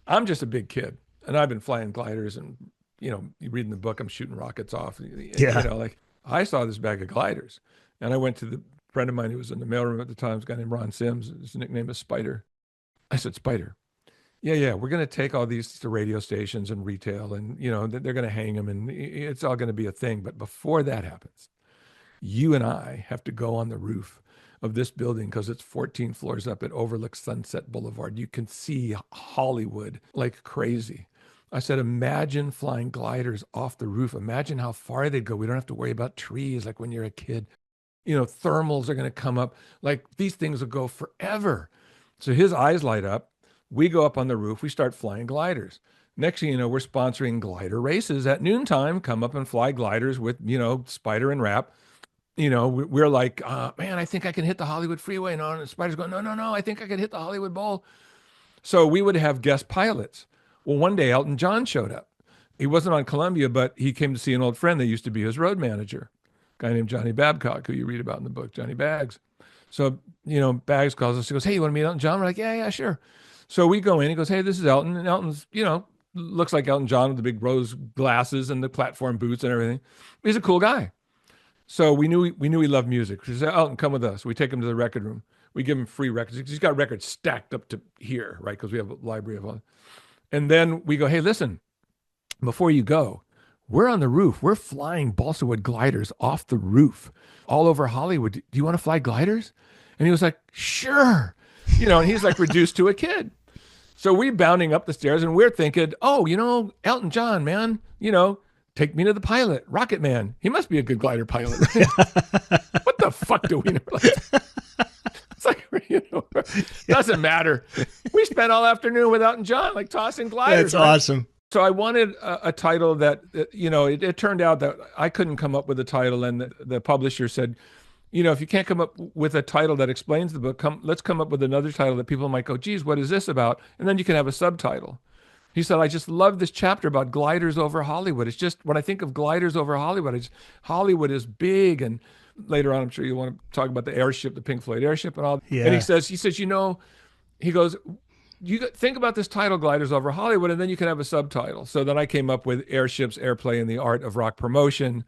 I'm just a big kid, and I've been flying gliders, and you read in the book, I'm shooting rockets off. Yeah. I saw this bag of gliders, and I went to the friend of mine who was in the mailroom at the time, a guy named Ron Sims. His nickname is Spider. I said, Spider, yeah, we're going to take all these to radio stations and retail, and they're going to hang them, and it's all going to be a thing. But before that happens, you and I have to go on the roof of this building because it's 14 floors up. It overlooks Sunset Boulevard. You can see Hollywood like crazy. I said, imagine flying gliders off the roof. Imagine how far they'd go. We don't have to worry about trees like when you're a kid. Thermals are going to come up. Like, these things will go forever. So his eyes light up. We go up on the roof. We start flying gliders. Next thing you know, we're sponsoring glider races at noontime. Come up and fly gliders with, Spider and Rapp. We're like, man, I think I can hit the Hollywood freeway. And Spider's going, no, I think I can hit the Hollywood Bowl. So we would have guest pilots. Well, one day Elton John showed up. He wasn't on Columbia, but he came to see an old friend that used to be his road manager, a guy named Johnny Babcock, who you read about in the book, Johnny Baggs. So, Baggs calls us. He goes, hey, you want to meet Elton John? We're like, yeah, sure. So we go in. He goes, hey, this is Elton. And Elton's, looks like Elton John with the big rose glasses and the platform boots and everything. He's a cool guy. So we knew he loved music. We said, Elton, come with us. We take him to the record room. We give him free records. He's got records stacked up to here, right? Because we have a library of all. And then we go, hey, listen, before you go, we're on the roof. We're flying balsa wood gliders off the roof all over Hollywood. Do you want to fly gliders? And he was like, sure. And he's like reduced to a kid. So we're bounding up the stairs and we're thinking, oh, Elton John, man, take me to the pilot, Rocket Man. He must be a good glider pilot. Right? What the fuck do we know? It's like, doesn't matter. We spent all afternoon with Elton John, like tossing gliders. That's awesome. So I wanted a title that, it turned out that I couldn't come up with a title. And the publisher said, if you can't come up with a title that explains the book, let's come up with another title that people might go, geez, what is this about? And then you can have a subtitle. He said, I just love this chapter about gliders over Hollywood. It's just, when I think of gliders over Hollywood, Hollywood is big. And later on, I'm sure you want to talk about the airship, the Pink Floyd airship and all. Yeah. And he says, he goes, you think about this title, Gliders Over Hollywood, and then you can have a subtitle. So then I came up with Airships, Airplay, and the Art of Rock Promotion.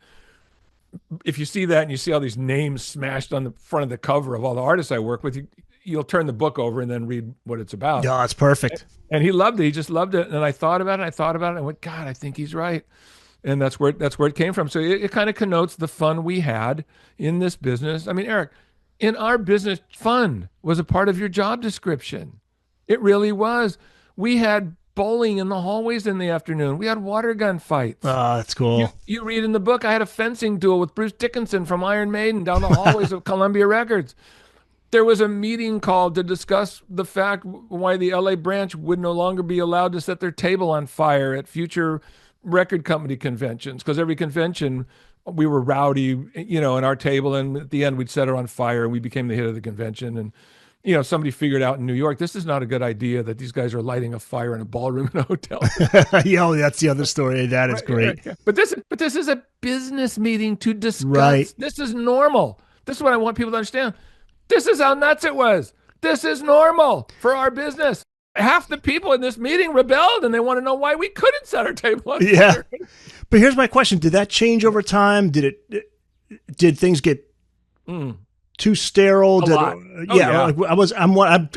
If you see that and you see all these names smashed on the front of the cover of all the artists I work with, you'll turn the book over and then read what it's about. Yeah, it's perfect. And he loved it. He just loved it. And I thought about it. And I went, God, I think he's right. And that's where it came from. So it kind of connotes the fun we had in this business. I mean, Eric, in our business, fun was a part of your job description. It really was. We had bowling in the hallways in the afternoon. We had water gun fights. Oh, that's cool. You read in the book, I had a fencing duel with Bruce Dickinson from Iron Maiden down the hallways of Columbia Records. There was a meeting called to discuss the fact why the LA branch would no longer be allowed to set their table on fire at future record company conventions, because every convention we were rowdy, in our table. And at the end, we'd set it on fire. And we became the hit of the convention. And, somebody figured out in New York, this is not a good idea that these guys are lighting a fire in a ballroom in a hotel. Yeah, that's the other story. That is great. Right. But this is a business meeting to discuss. Right. This is normal. This is what I want people to understand. This is how nuts it was. This is normal for our business. Half the people in this meeting rebelled, and they want to know why we couldn't set our table on fire. But here's my question: did that change over time? Did things get too sterile?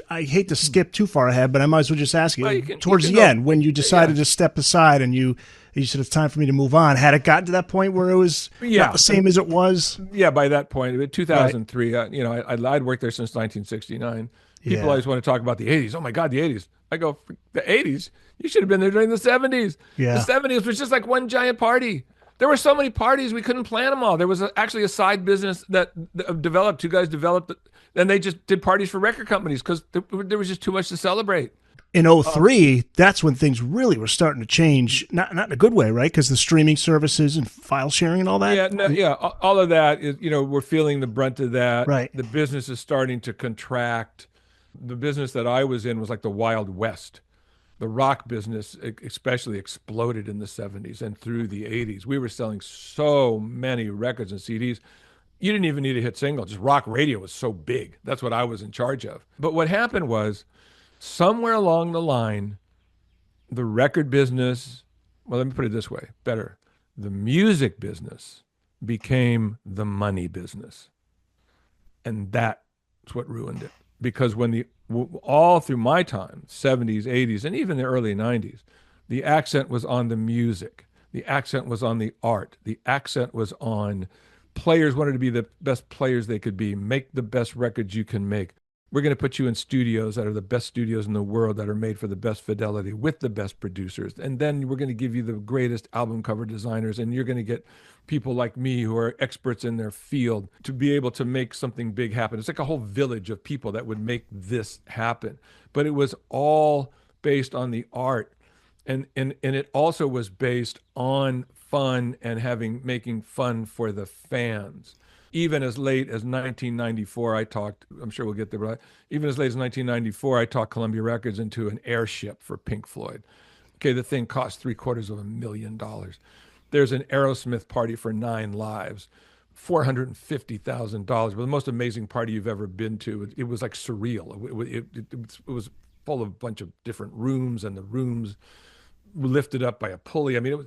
I hate to skip too far ahead, but I might as well just ask you. Towards the end, when you decided to step aside and you said it's time for me to move on, had it gotten to that point where it was not the same as it was? Yeah, by that point, in 2003, I'd worked there since 1969. People always want to talk about the 80s. Oh my God, the 80s. I go, the 80s? You should have been there during the 70s. Yeah. The 70s was just like one giant party. There were so many parties, we couldn't plan them all. There was actually a side business that developed. Two guys developed, and they just did parties for record companies because there was just too much to celebrate. In 2003, that's when things really were starting to change, not in a good way, right? Because the streaming services and file sharing and all that. All of that is, we're feeling the brunt of that. Right. The business is starting to contract. The business that I was in was like the Wild West. The rock business especially exploded in the 70s and through the 80s. We were selling so many records and CDs. You didn't even need a hit single. Just rock radio was so big. That's what I was in charge of. But what happened was, somewhere along the line, the record business, well, let me put it this way, better. The music business became the money business. And that's what ruined it. Because all through my time, 70s, 80s, and even the early 90s, the accent was on the music. The accent was on the art. The accent was on players wanted to be the best players they could be, make the best records you can make. We're going to put you in studios that are the best studios in the world, that are made for the best fidelity with the best producers. And then we're going to give you the greatest album cover designers. And you're going to get people like me who are experts in their field to be able to make something big happen. It's like a whole village of people that would make this happen. But it was all based on the art. And it also was based on fun and making fun for the fans. Even as late as 1994, I'm sure we'll get there, but even as late as 1994, I talked Columbia Records into an airship for Pink Floyd. Okay, the thing cost $750,000. There's an Aerosmith party for 9 lives, $450,000. But the most amazing party you've ever been to. It was like surreal. It was full of a bunch of different rooms, and the rooms were lifted up by a pulley. I mean,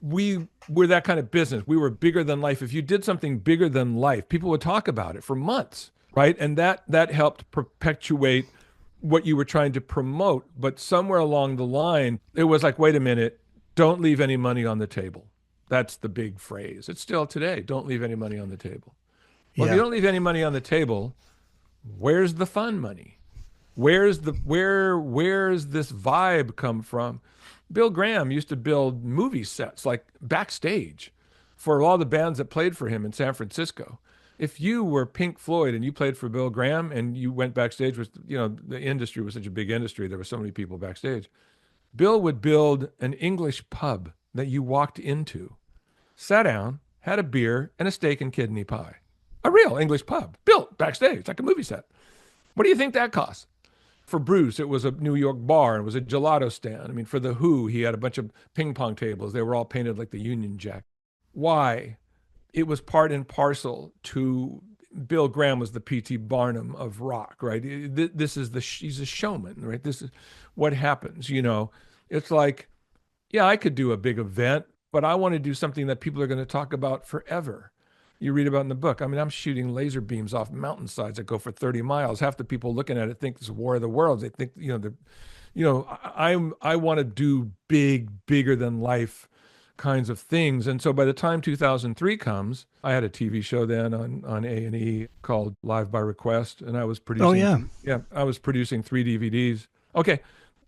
we were that kind of business. We were bigger than life. If you did something bigger than life, people would talk about it for months, right? And that helped perpetuate what you were trying to promote. But somewhere along the line, it was like, wait a minute, don't leave any money on the table. That's the big phrase. It's still today. Don't leave any money on the table. Well, if you don't leave any money on the table, where's the fun money? Where's this vibe come from? Bill Graham used to build movie sets like backstage for all the bands that played for him in San Francisco. If you were Pink Floyd and you played for Bill Graham and you went backstage, the industry was such a big industry, there were so many people backstage. Bill would build an English pub that you walked into, sat down, had a beer and a steak and kidney pie. A real English pub built backstage like a movie set. What do you think that costs? For Bruce, it was a New York bar. It was a gelato stand. I mean, for The Who, he had a bunch of ping pong tables. They were all painted like the Union Jack. Why? It was part and parcel to Bill Graham was the P.T. Barnum of rock, right? He's a showman, right? This is what happens, It's like, yeah, I could do a big event, but I want to do something that people are going to talk about forever. You read about in the book. I mean, I'm shooting laser beams off mountainsides that go for 30 miles. Half the people looking at it think it's War of the Worlds. They think, I want to do bigger than life kinds of things. And so by the time 2003 comes, I had a TV show then on A&E called Live by Request, and I was producing. Oh yeah. Yeah, I was producing 3 DVDs. Okay.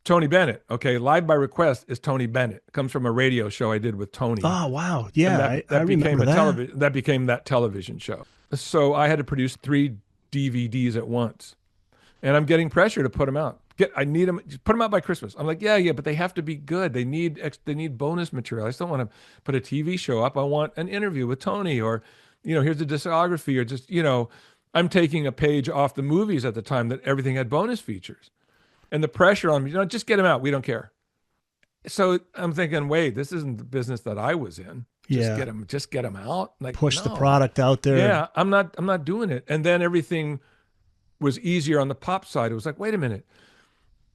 Tony Bennett. Okay, Live by Request is Tony Bennett. It comes from a radio show I did with Tony. Oh wow, yeah, I remember that. That became that television show. So I had to produce 3 DVDs at once, and I'm getting pressure to put them out. I need them. Put them out by Christmas. I'm like, yeah, but they have to be good. They need bonus material. I just don't want to put a TV show up. I want an interview with Tony, or, here's the discography, or just, I'm taking a page off the movies at the time that everything had bonus features, and the pressure on me, just get them out. We don't care. So I'm thinking, wait, this isn't the business that I was in. Yeah. Just get them out. Like, Push the no. product out there. Yeah, I'm not doing it. And then everything was easier on the pop side. It was like, wait a minute.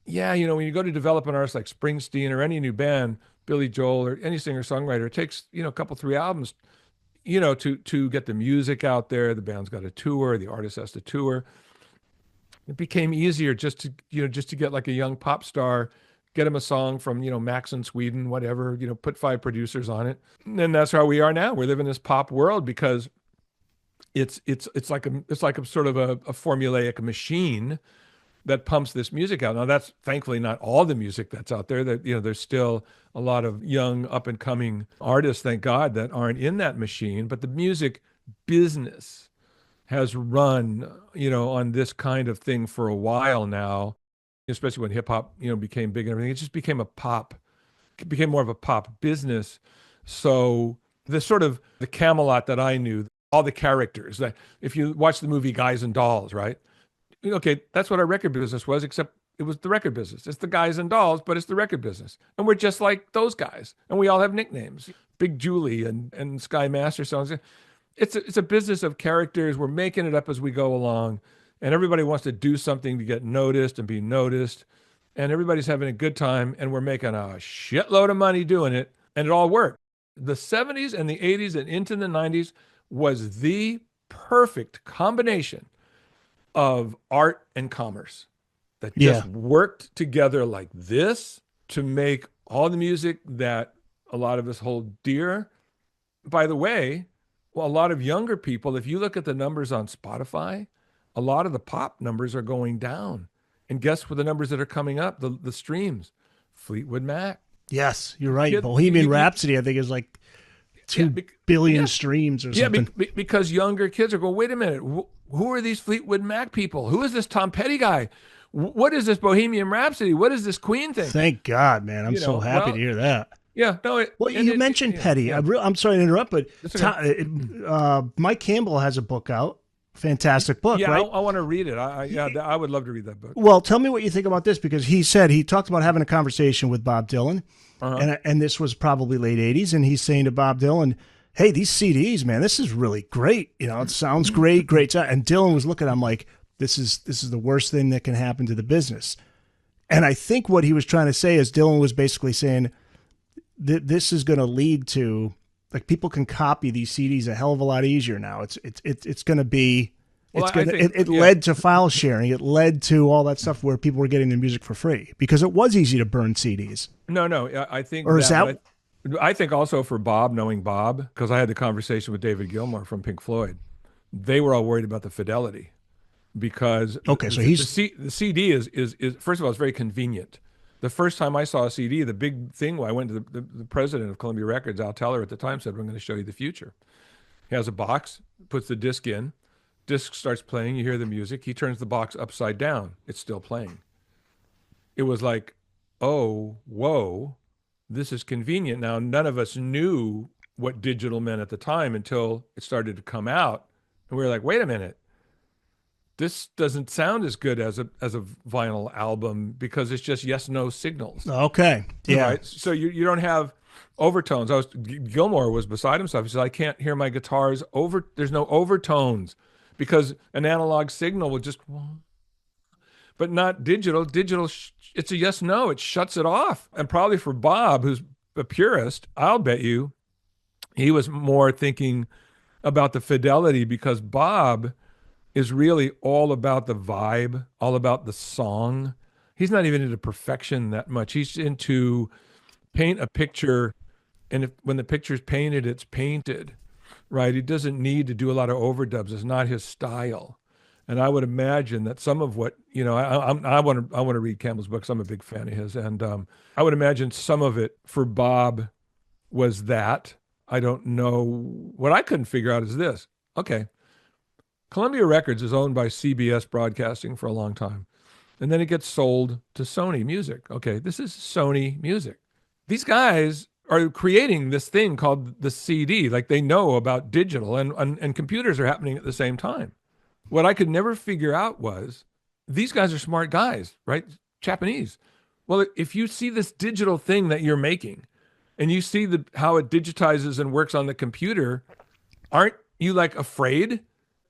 Yeah, when you go to develop an artist like Springsteen or any new band, Billy Joel or any singer-songwriter, it takes, a couple, 3 albums, to get the music out there. The band's got to tour, the artist has to tour. It became easier just to get like a young pop star, get him a song from, Max in Sweden, whatever, put 5 producers on it. And that's how we are now. We're living this pop world because it's like a sort of a formulaic machine that pumps this music out. Now, that's thankfully not all the music that's out there. That there's still a lot of young up and coming artists, thank God, that aren't in that machine. But the music business has run, on this kind of thing for a while now, especially when hip hop, became big and everything. It just became it became more of a pop business. So the Camelot that I knew, all the characters that, if you watch the movie Guys and Dolls, right? Okay, that's what our record business was, except it was the record business. It's the Guys and Dolls, but it's the record business. And we're just like those guys. And we all have nicknames. Big Julie and Sky Master songs. It's a business of characters. We're making it up as we go along. And everybody wants to do something to get noticed and be noticed. And everybody's having a good time. And we're making a shitload of money doing it. And it all worked. The 70s and the 80s and into the 90s was the perfect combination of art and commerce that just worked together like this to make all the music that a lot of us hold dear. By the way, a lot of younger people, if you look at the numbers on Spotify, a lot of the pop numbers are going down. And guess what the numbers that are coming up, the streams? Fleetwood Mac. Yes, you're right. Bohemian Rhapsody, I think, is like 2 billion streams or something. Because younger kids are going, wait a minute, who are these Fleetwood Mac people? Who is this Tom Petty guy? What is this Bohemian Rhapsody? What is this Queen thing? Thank God, man. I'm so happy to hear that. Yeah, no. You mentioned Petty. Yeah. I'm sorry to interrupt, but Mike Campbell has a book out. Fantastic book, yeah, right? I want to read it. I would love to read that book. Well, tell me what you think about this, because he talked about having a conversation with Bob Dylan, and this was probably late 80s, and he's saying to Bob Dylan, hey, these CDs, man, this is really great. It sounds great. And Dylan was looking at him like, this is the worst thing that can happen to the business. And I think what he was trying to say is Dylan was basically saying that this is going to lead to, like, people can copy these CDs a hell of a lot easier now. It's going to be, it led to file sharing. It led to all that stuff where people were getting their music for free because it was easy to burn CDs. No, I think, or is that? I think also for Bob, knowing Bob, because I had the conversation with David Gilmour from Pink Floyd, they were all worried about the fidelity because the CD is first of all, it's very convenient. The first time I saw a CD, the big thing, I went to the president of Columbia Records, Al Teller at the time, said, we're going to show you the future. He has a box, puts the disc in, disc starts playing, you hear the music, he turns the box upside down, it's still playing. It was like, oh, whoa, this is convenient. Now, none of us knew what digital meant at the time until it started to come out. And we were like, wait a minute. This doesn't sound as good as a vinyl album because it's just yes, no signals. Okay. Yeah. Right? So you don't have overtones. Gilmour was beside himself. He said, I can't hear my guitars there's no overtones because an analog signal will just, but not digital. Digital, it's a yes, no. It shuts it off. And probably for Bob, who's a purist, I'll bet you, he was more thinking about the fidelity because Bob is really all about the vibe, all about the song. He's not even into perfection that much. He's into paint a picture, and when the picture's painted, it's painted, right? He doesn't need to do a lot of overdubs. It's not his style. And I would imagine that some of what, I want to read Campbell's books. I'm a big fan of his. And I would imagine some of it for Bob was that. I don't know. What I couldn't figure out is this. Okay. Columbia Records is owned by CBS Broadcasting for a long time. And then it gets sold to Sony Music. Okay, this is Sony Music. These guys are creating this thing called the CD. Like they know about digital and computers are happening at the same time. What I could never figure out was these guys are smart guys, right? Japanese. Well, if you see this digital thing that you're making and you see how it digitizes and works on the computer, aren't you like afraid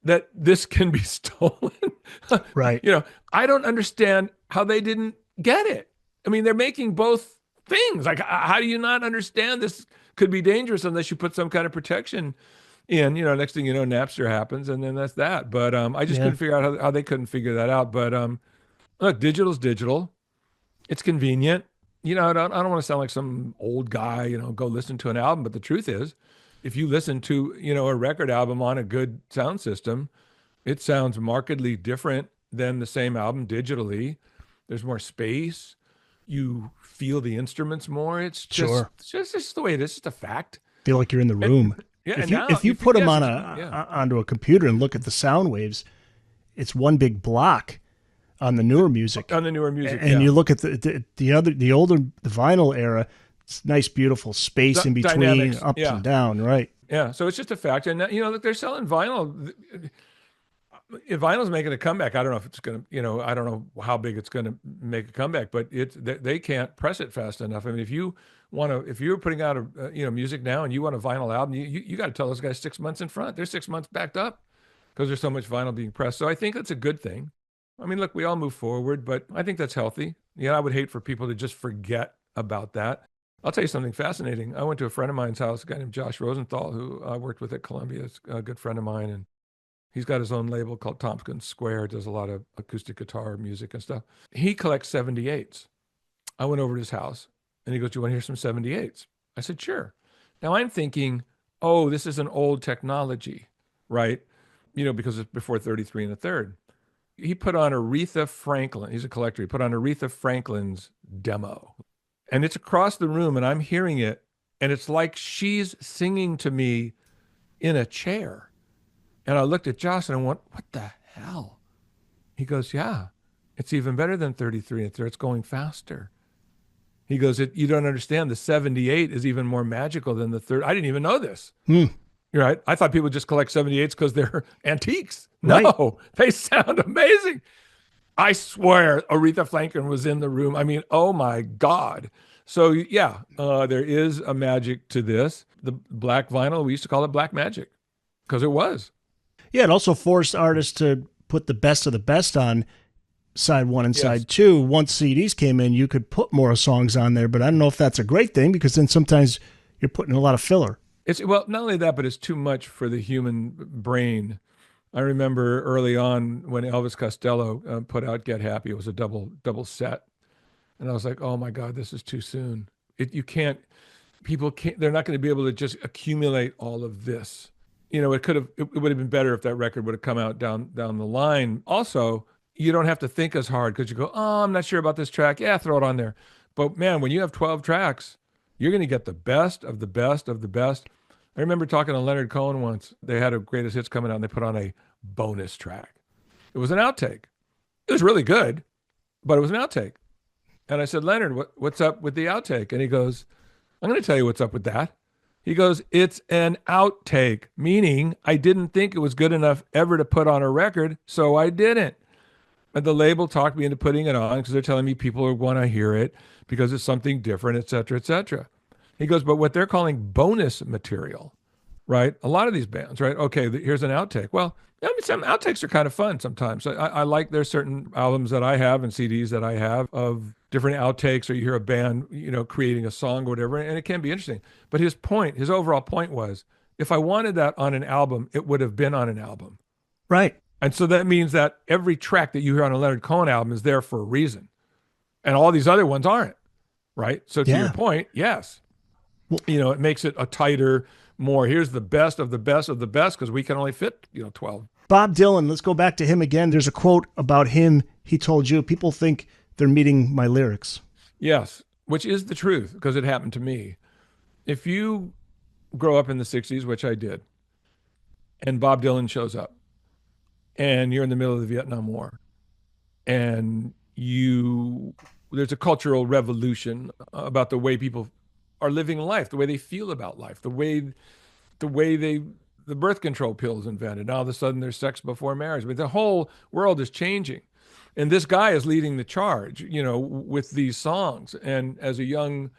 that this can be stolen? Right. You know, I don't understand how they didn't get it. I mean, they're making both things. Like, how do you not understand this could be dangerous unless you put some kind of protection in? You know, next thing you know, Napster happens, and then that's that. But I just Yeah. couldn't figure out how they couldn't figure that out. But look, digital's digital. It's convenient. You know, I don't want to sound like some old guy, you know, go listen to an album. But the truth is, if you listen to, you know, a record album on a good sound system, it sounds markedly different than the same album digitally. There's more space. You feel the instruments more. Sure. It's just the way it is. It's just a fact. Feel like you're in the And, room. yeah, If and you now if you put them yes, on yeah. onto a computer and look at the sound waves, it's one big block on the newer music. On the newer music, And yeah. you look at the older the vinyl era, it's nice beautiful space in between, Dynamics, ups yeah. and down, right? Yeah, so it's just a fact. And you know, look, they're selling vinyl. If vinyl's making a comeback, I don't know if it's going to, you know, I don't know how big it's going to make a comeback, but they can't press it fast enough. I mean, if you're putting out you know, music now and you want a vinyl album, you got to tell those guys 6 months in front. They're 6 months backed up because there's so much vinyl being pressed. So I think that's a good thing. I mean, look, we all move forward, but I think that's healthy. Yeah, I would hate for people to just forget about that. I'll tell you something fascinating. I went to a friend of mine's house, a guy named Josh Rosenthal, who I worked with at Columbia. Is a good friend of mine, and he's got his own label called Tompkins Square, does a lot of acoustic guitar music and stuff. He collects 78s. I went over to his house and he goes, "Do you want to hear some 78s?" I said, "Sure." Now I'm thinking, oh, this is an old technology, right? You know, because it's before 33 and a third. He put on Aretha Franklin. He's a collector. He put on Aretha Franklin's demo. And it's across the room and I'm hearing it. And it's like she's singing to me in a chair. And I looked at Josh and I went, "What the hell?" He goes, "Yeah, it's even better than 33 and third. It's going faster." He goes, "You don't understand. The 78 is even more magical than the third." I didn't even know this. Hmm. You're right. I thought people just collect 78s because they're antiques. Right. No, they sound amazing. I swear Aretha Franklin was in the room. I mean, oh my God. So yeah, there is a magic to this. The black vinyl, we used to call it black magic because it was. Yeah, it also forced artists to put the best of the best on side one and Yes. side two. Once CDs came in, you could put more songs on there, but I don't know if that's a great thing because then sometimes you're putting a lot of filler. It's well, not only that, but it's too much for the human brain. I remember early on when Elvis Costello put out "Get Happy." It was a double set, and I was like, "Oh my God, this is too soon." You can't. People can't. They're not going to be able to just accumulate all of this. You know, it would have been better if that record would have come out down the line. Also, you don't have to think as hard because you go, "Oh, I'm not sure about this track. Yeah, throw it on there." But man, when you have 12 tracks, you're going to get the best of the best of the best. I remember talking to Leonard Cohen once. They had a greatest hits coming out and they put on a bonus track. It was an outtake. It was really good, but it was an outtake. And I said, "Leonard, what's up with the outtake?" And he goes, "I'm going to tell you what's up with that." He goes, "It's an outtake, meaning I didn't think it was good enough ever to put on a record, so I didn't." And the label talked me into putting it on because they're telling me people want to hear it because it's something different, et cetera, et cetera. He goes, "But what they're calling bonus material, right? A lot of these bands, right? Okay, here's an outtake. Well, I mean, some outtakes are kind of fun sometimes. I like there's certain albums that I have and CDs that I have of different outtakes, or you hear a band, you know, creating a song or whatever, and it can be interesting. But his overall point was, if I wanted that on an album, it would have been on an album. Right. And so that means that every track that you hear on a Leonard Cohen album is there for a reason. And all these other ones aren't, right? So to your Yeah. point, yes. Well, You know, it makes it a tighter, more, here's the best of the best of the best because we can only fit, you know, 12. Bob Dylan, let's go back to him again. There's a quote about him. He told you, people think they're meeting my lyrics. Yes, which is the truth because it happened to me. If you grow up in the 60s, which I did, and Bob Dylan shows up and you're in the middle of the Vietnam War and you there's a cultural revolution about the way people are living life, the way they feel about life, the way the birth control pill is invented. Now all of a sudden there's sex before marriage. But the whole world is changing. And this guy is leading the charge, with these songs. And as a young,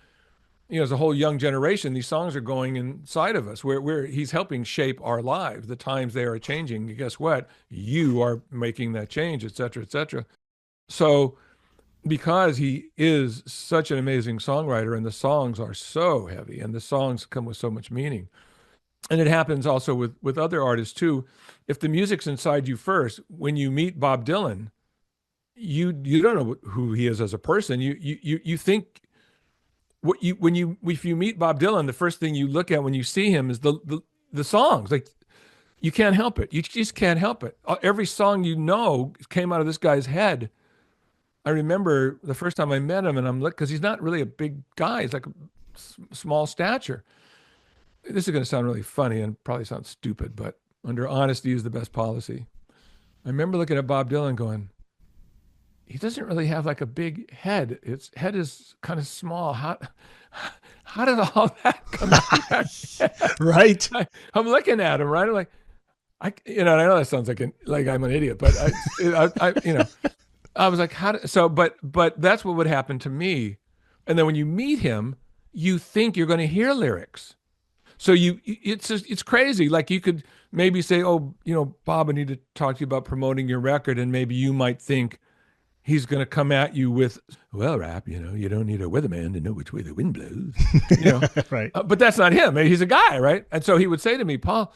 as a whole young generation, these songs are going inside of us where he's helping shape our lives. The times they are changing. And guess what? You are making that change, et cetera, et cetera. So because he is such an amazing songwriter and the songs are so heavy and the songs come with so much meaning. And it happens also with other artists too. If the music's inside you first, when you meet Bob Dylan, you don't know who he is as a person. You think if you meet Bob Dylan, the first thing you look at when you see him is the songs. Like you can't help it. You just can't help it. Every song came out of this guy's head. I remember the first time I met him, and because he's not really a big guy. He's like a small stature. This is going to sound really funny and probably sound stupid, but under honesty is the best policy. I remember looking at Bob Dylan going, he doesn't really have like a big head. His head is kind of small. How did all that come out of that head? Right. I'm looking at him, right? I'm like, I know that sounds like I'm an idiot, but I was like, but that's what would happen to me. And then when you meet him, you think you're going to hear lyrics. So it's crazy. Like you could maybe say, oh, Bob, I need to talk to you about promoting your record. And maybe you might think he's going to come at you with, well, Rap, you don't need a weatherman to know which way the wind blows. Right. But that's not him. He's a guy, right? And so he would say to me, Paul,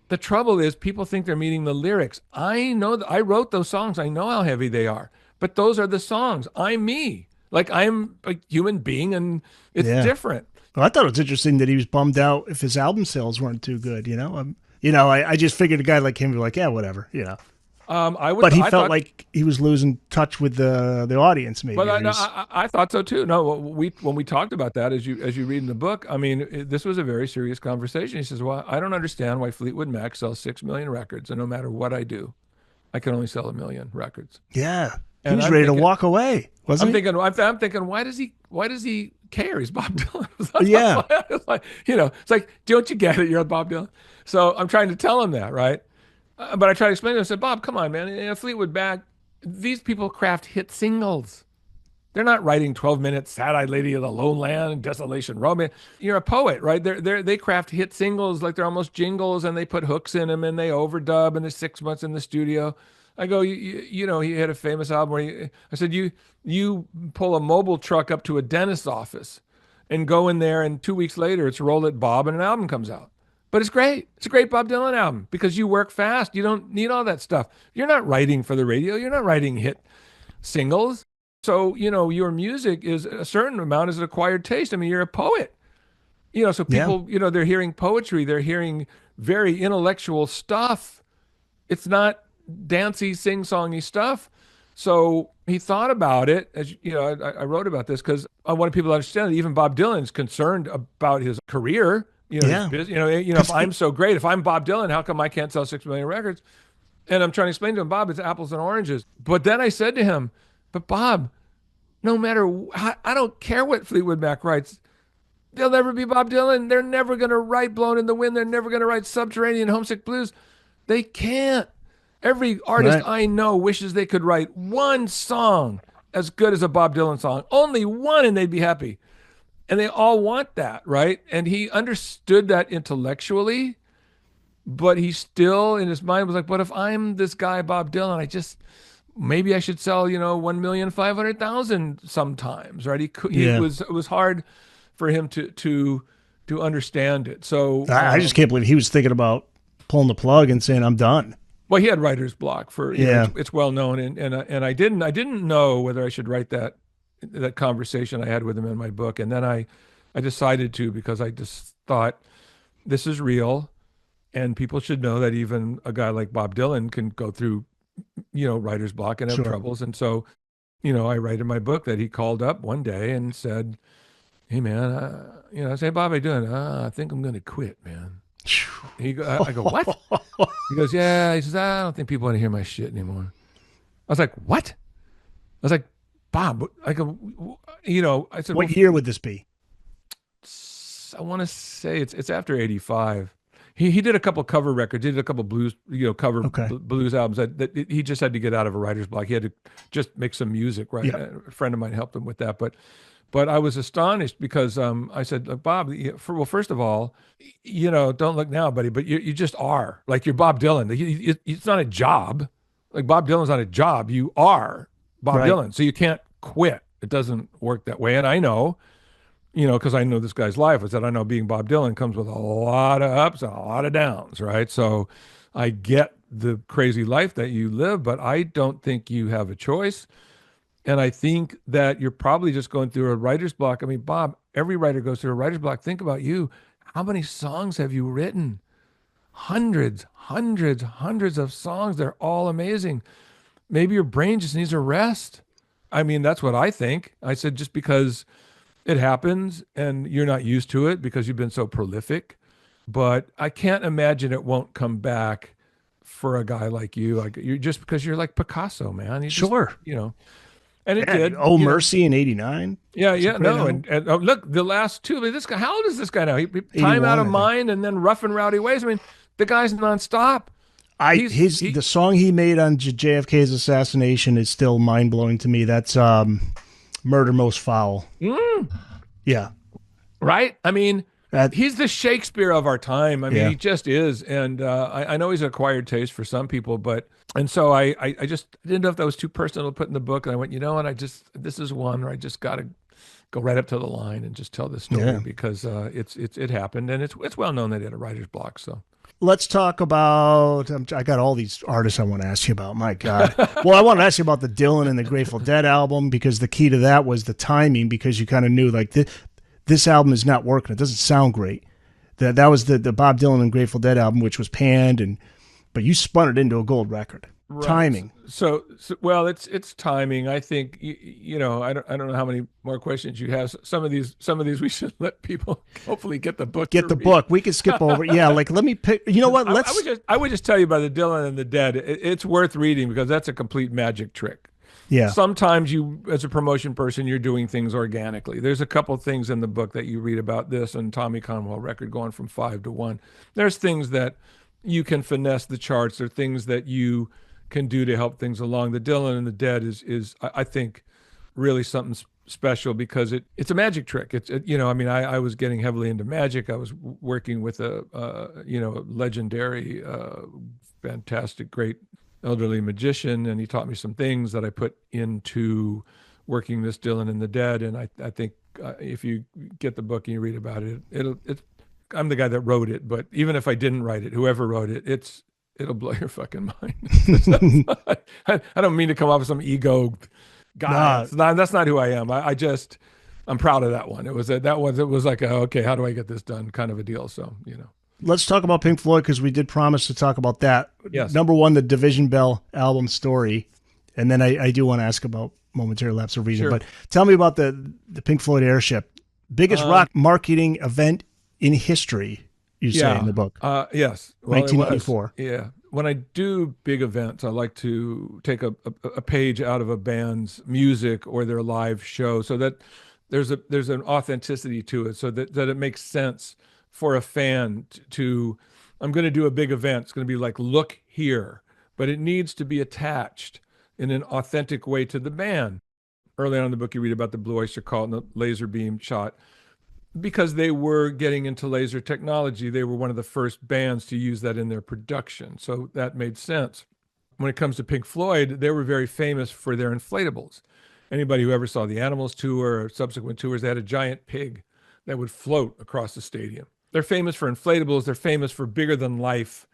the trouble is people think they're meeting the lyrics. I know that I wrote those songs. I know how heavy they are, but those are the songs. I'm me. Like I'm a human being and it's different. Well, I thought it was interesting that he was bummed out if his album sales weren't too good. I just figured a guy like him would be like, yeah, whatever. But he felt like he was losing touch with the audience. Maybe. But I thought so too. No, when we talked about that, as you read in the book, I mean, this was a very serious conversation. He says, "Well, I don't understand why Fleetwood Mac sells 6 million records, and no matter what I do, I can only sell 1 million records." Yeah, he was ready to walk away, wasn't he? I'm thinking, why does he care? He's Bob Dylan. Yeah, it's like, it's like, don't you get it? You're Bob Dylan. So I'm trying to tell him that, right? But I tried to explain to him. I said, Bob, come on, man. Fleetwood Mac, these people craft hit singles. They're not writing 12-minute Sad-Eyed Lady of the Lone Land, Desolation Romance. You're a poet, right? They craft hit singles like they're almost jingles, and they put hooks in them, and they overdub, and they're 6 months in the studio. I go, he had a famous album where I said, you pull a mobile truck up to a dentist's office and go in there, and 2 weeks later, it's Roll It Bob, and an album comes out. But it's great. It's a great Bob Dylan album because you work fast. You don't need all that stuff. You're not writing for the radio. You're not writing hit singles. So, your music is a certain amount is an acquired taste. I mean, you're a poet. So people, they're hearing poetry. They're hearing very intellectual stuff. It's not dancey, sing-songy stuff. So he thought about it. As I wrote about this because I wanted people to understand that even Bob Dylan's concerned about his career. If I'm so great, if I'm Bob Dylan, how come I can't sell 6 million records? And I'm trying to explain to him, Bob, it's apples and oranges. But then I said to him, but Bob, no matter, I don't care what Fleetwood Mac writes. They'll never be Bob Dylan. They're never going to write Blown in the Wind. They're never going to write Subterranean Homesick Blues. They can't. Every artist I know wishes they could write one song as good as a Bob Dylan song. Only one and they'd be happy. And they all want that, right? And he understood that intellectually, but he still, in his mind, was like, but if I'm this guy, Bob Dylan, maybe I should sell, 1,500,000 sometimes, right? It was hard for him to understand it. So I just can't believe he was thinking about pulling the plug and saying, I'm done. Well, he had writer's block for, it's well known. And I didn't know whether I should write that conversation I had with him in my book. And then I decided to, because I just thought this is real and people should know that even a guy like Bob Dylan can go through, writer's block and have troubles. And so, I write in my book that he called up one day and said, hey man, I say, Bob, how you doing? I think I'm going to quit, man. I go, what? He goes, yeah. He says, I don't think people want to hear my shit anymore. I was like, what? I was like, Bob, I go, I said, well, What year would this be? I want to say it's after 85. He did a couple cover records, did a couple blues, cover Okay. blues albums that he just had to get out of a writer's block. He had to just make some music, right? Yeah. A friend of mine helped him with that, but I was astonished because I said, Bob, first of all, don't look now, buddy, but you just are. Like you're Bob Dylan. It's not a job. Like Bob Dylan's not a job. You are Bob Right. Dylan. So you can't quit. It doesn't work that way. And I know, because I know this guy's life. I said, I know being Bob Dylan comes with a lot of ups and a lot of downs, right? So I get the crazy life that you live, but I don't think you have a choice. And I think that you're probably just going through a writer's block. I mean, Bob, every writer goes through a writer's block. Think about you. How many songs have you written? Hundreds, hundreds, hundreds of songs. They're all amazing. Maybe your brain just needs a rest. I mean, that's what I think. I said, just because it happens and you're not used to it because you've been so prolific. But I can't imagine it won't come back for a guy like you. Like you're just because you're like Picasso, man. You just, Sure. and it Yeah. did. Oh, Mercy in '89. Yeah, It's a yeah, great no, album. and look, the last two. I mean, this guy, how old is this guy now? Time 81, Out of I think. Mind, and then Rough and Rowdy Ways. I mean, the guy's nonstop. The song he made on JFK's assassination is still mind blowing to me. That's Murder Most Foul. Yeah. Right. I mean, That he's the Shakespeare of our time. I mean, Yeah. he just is. And I know he's an acquired taste for some people, and so I just didn't know if that was too personal to put in the book. And I went, this is one where I just got to go right up to the line and just tell this story Yeah. because it happened and it's well known that he had a writer's block. So Let's talk about. I got all these artists I want to ask you about. My God. Well, I want to ask you about the Dylan and the Grateful Dead album because the key to that was the timing because you kind of knew like this album is not working. It doesn't sound great. That was the Bob Dylan and Grateful Dead album, which was panned, but you spun it into a gold record. right. Timing. So well, it's timing. I think I don't know how many more questions you have. Some of these we should let people hopefully get the book. Get to the read. book. We can skip over. Yeah, like let me pick. You know what? I would just tell you about the Dylan and the Dead. It's worth reading because that's a complete magic trick. Yeah. Sometimes you, as a promotion person, you're doing things organically. There's a couple of things in the book that you read about this and Tommy Conwell record going from 5 to 1. There's things that you can finesse the charts. There are things that you can do to help things along. The Dylan and the Dead is I think really something special because it's a magic trick. I mean, I was getting heavily into magic. I was working with a legendary, fantastic, great elderly magician, and he taught me some things that I put into working this Dylan and the Dead. And I think if you get the book and you read about it, I'm the guy that wrote it, but even if I didn't write it, whoever wrote it, it'll blow your fucking mind. I don't mean to come off as some ego guy. Nah. That's not who I am. I'm proud of that one. It was like okay, how do I get this done kind of a deal. So, Let's talk about Pink Floyd because we did promise to talk about that. Yes. Number one, the Division Bell album story. And then I do want to ask about Momentary Lapse of Reason. Sure. But tell me about the Pink Floyd Airship. Biggest rock marketing event in history, you say in the book. Yes. Well, 1994. Yeah. When I do big events, I like to take a page out of a band's music or their live show so that there's an authenticity to it so that it makes sense for a fan I'm going to do a big event. It's going to be like, look here, but it needs to be attached in an authentic way to the band. Early on in the book, you read about the Blue Oyster Cult and the laser beam shot because they were getting into laser technology. They were one of the first bands to use that in their production. So that made sense. When it comes to Pink Floyd, they were very famous for their inflatables. Anybody who ever saw the Animals tour or subsequent tours, they had a giant pig that would float across the stadium. They're famous for inflatables. They're famous for bigger than life.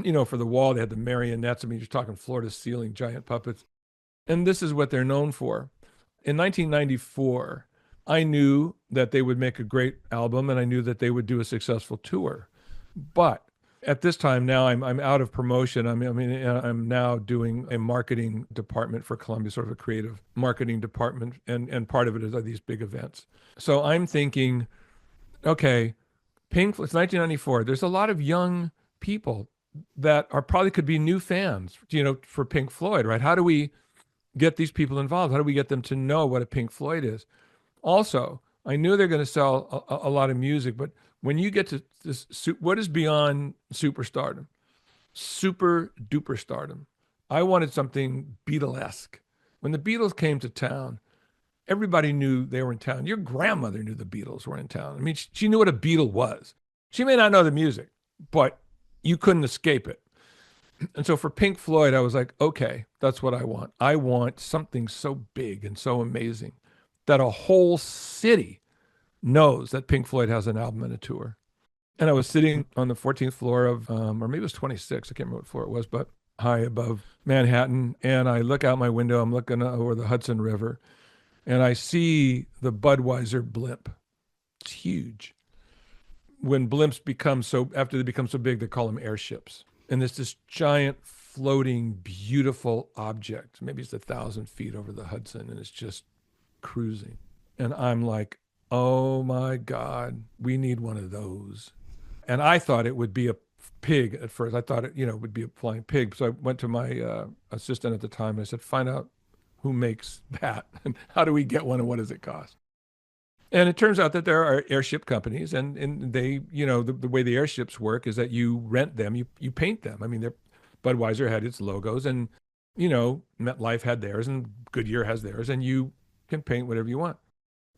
For the wall, they had the marionettes. I mean, you're talking floor to ceiling, giant puppets. And this is what they're known for. In 1994, I knew that they would make a great album and I knew that they would do a successful tour. But at this time now, I'm out of promotion. I'm now doing a marketing department for Columbia, sort of a creative marketing department. And part of it is these big events. So I'm thinking, okay, it's 1994. There's a lot of young people that probably could be new fans, for Pink Floyd, right? How do we get these people involved? How do we get them to know what a Pink Floyd is? Also, I knew they're going to sell a lot of music, but when you get to this, what is beyond superstardom? Super duper stardom. I wanted something Beatlesque. When the Beatles came to town, everybody knew they were in town. Your grandmother knew the Beatles were in town. I mean, she knew what a Beatle was. She may not know the music, but you couldn't escape it. And so for Pink Floyd, I was like, okay, that's what I want. I want something so big and so amazing that a whole city knows that Pink Floyd has an album and a tour. And I was sitting on the 14th floor of, or maybe it was 26, I can't remember what floor it was, but high above Manhattan. And I look out my window, I'm looking over the Hudson River, and I see the Budweiser blimp. It's huge. When blimps after they become so big, they call them airships. And it's this giant floating, beautiful object. Maybe it's 1,000 feet over the Hudson, and it's just cruising. And I'm like, oh my God, we need one of those. And I thought it would be a pig at first. I thought it, would be a flying pig. So I went to my assistant at the time and I said, find out who makes that and how do we get one and what does it cost? And it turns out that there are airship companies, and they, the way the airships work is that you rent them, you paint them. I mean, Budweiser had its logos, and, MetLife had theirs, and Goodyear has theirs, and you can paint whatever you want.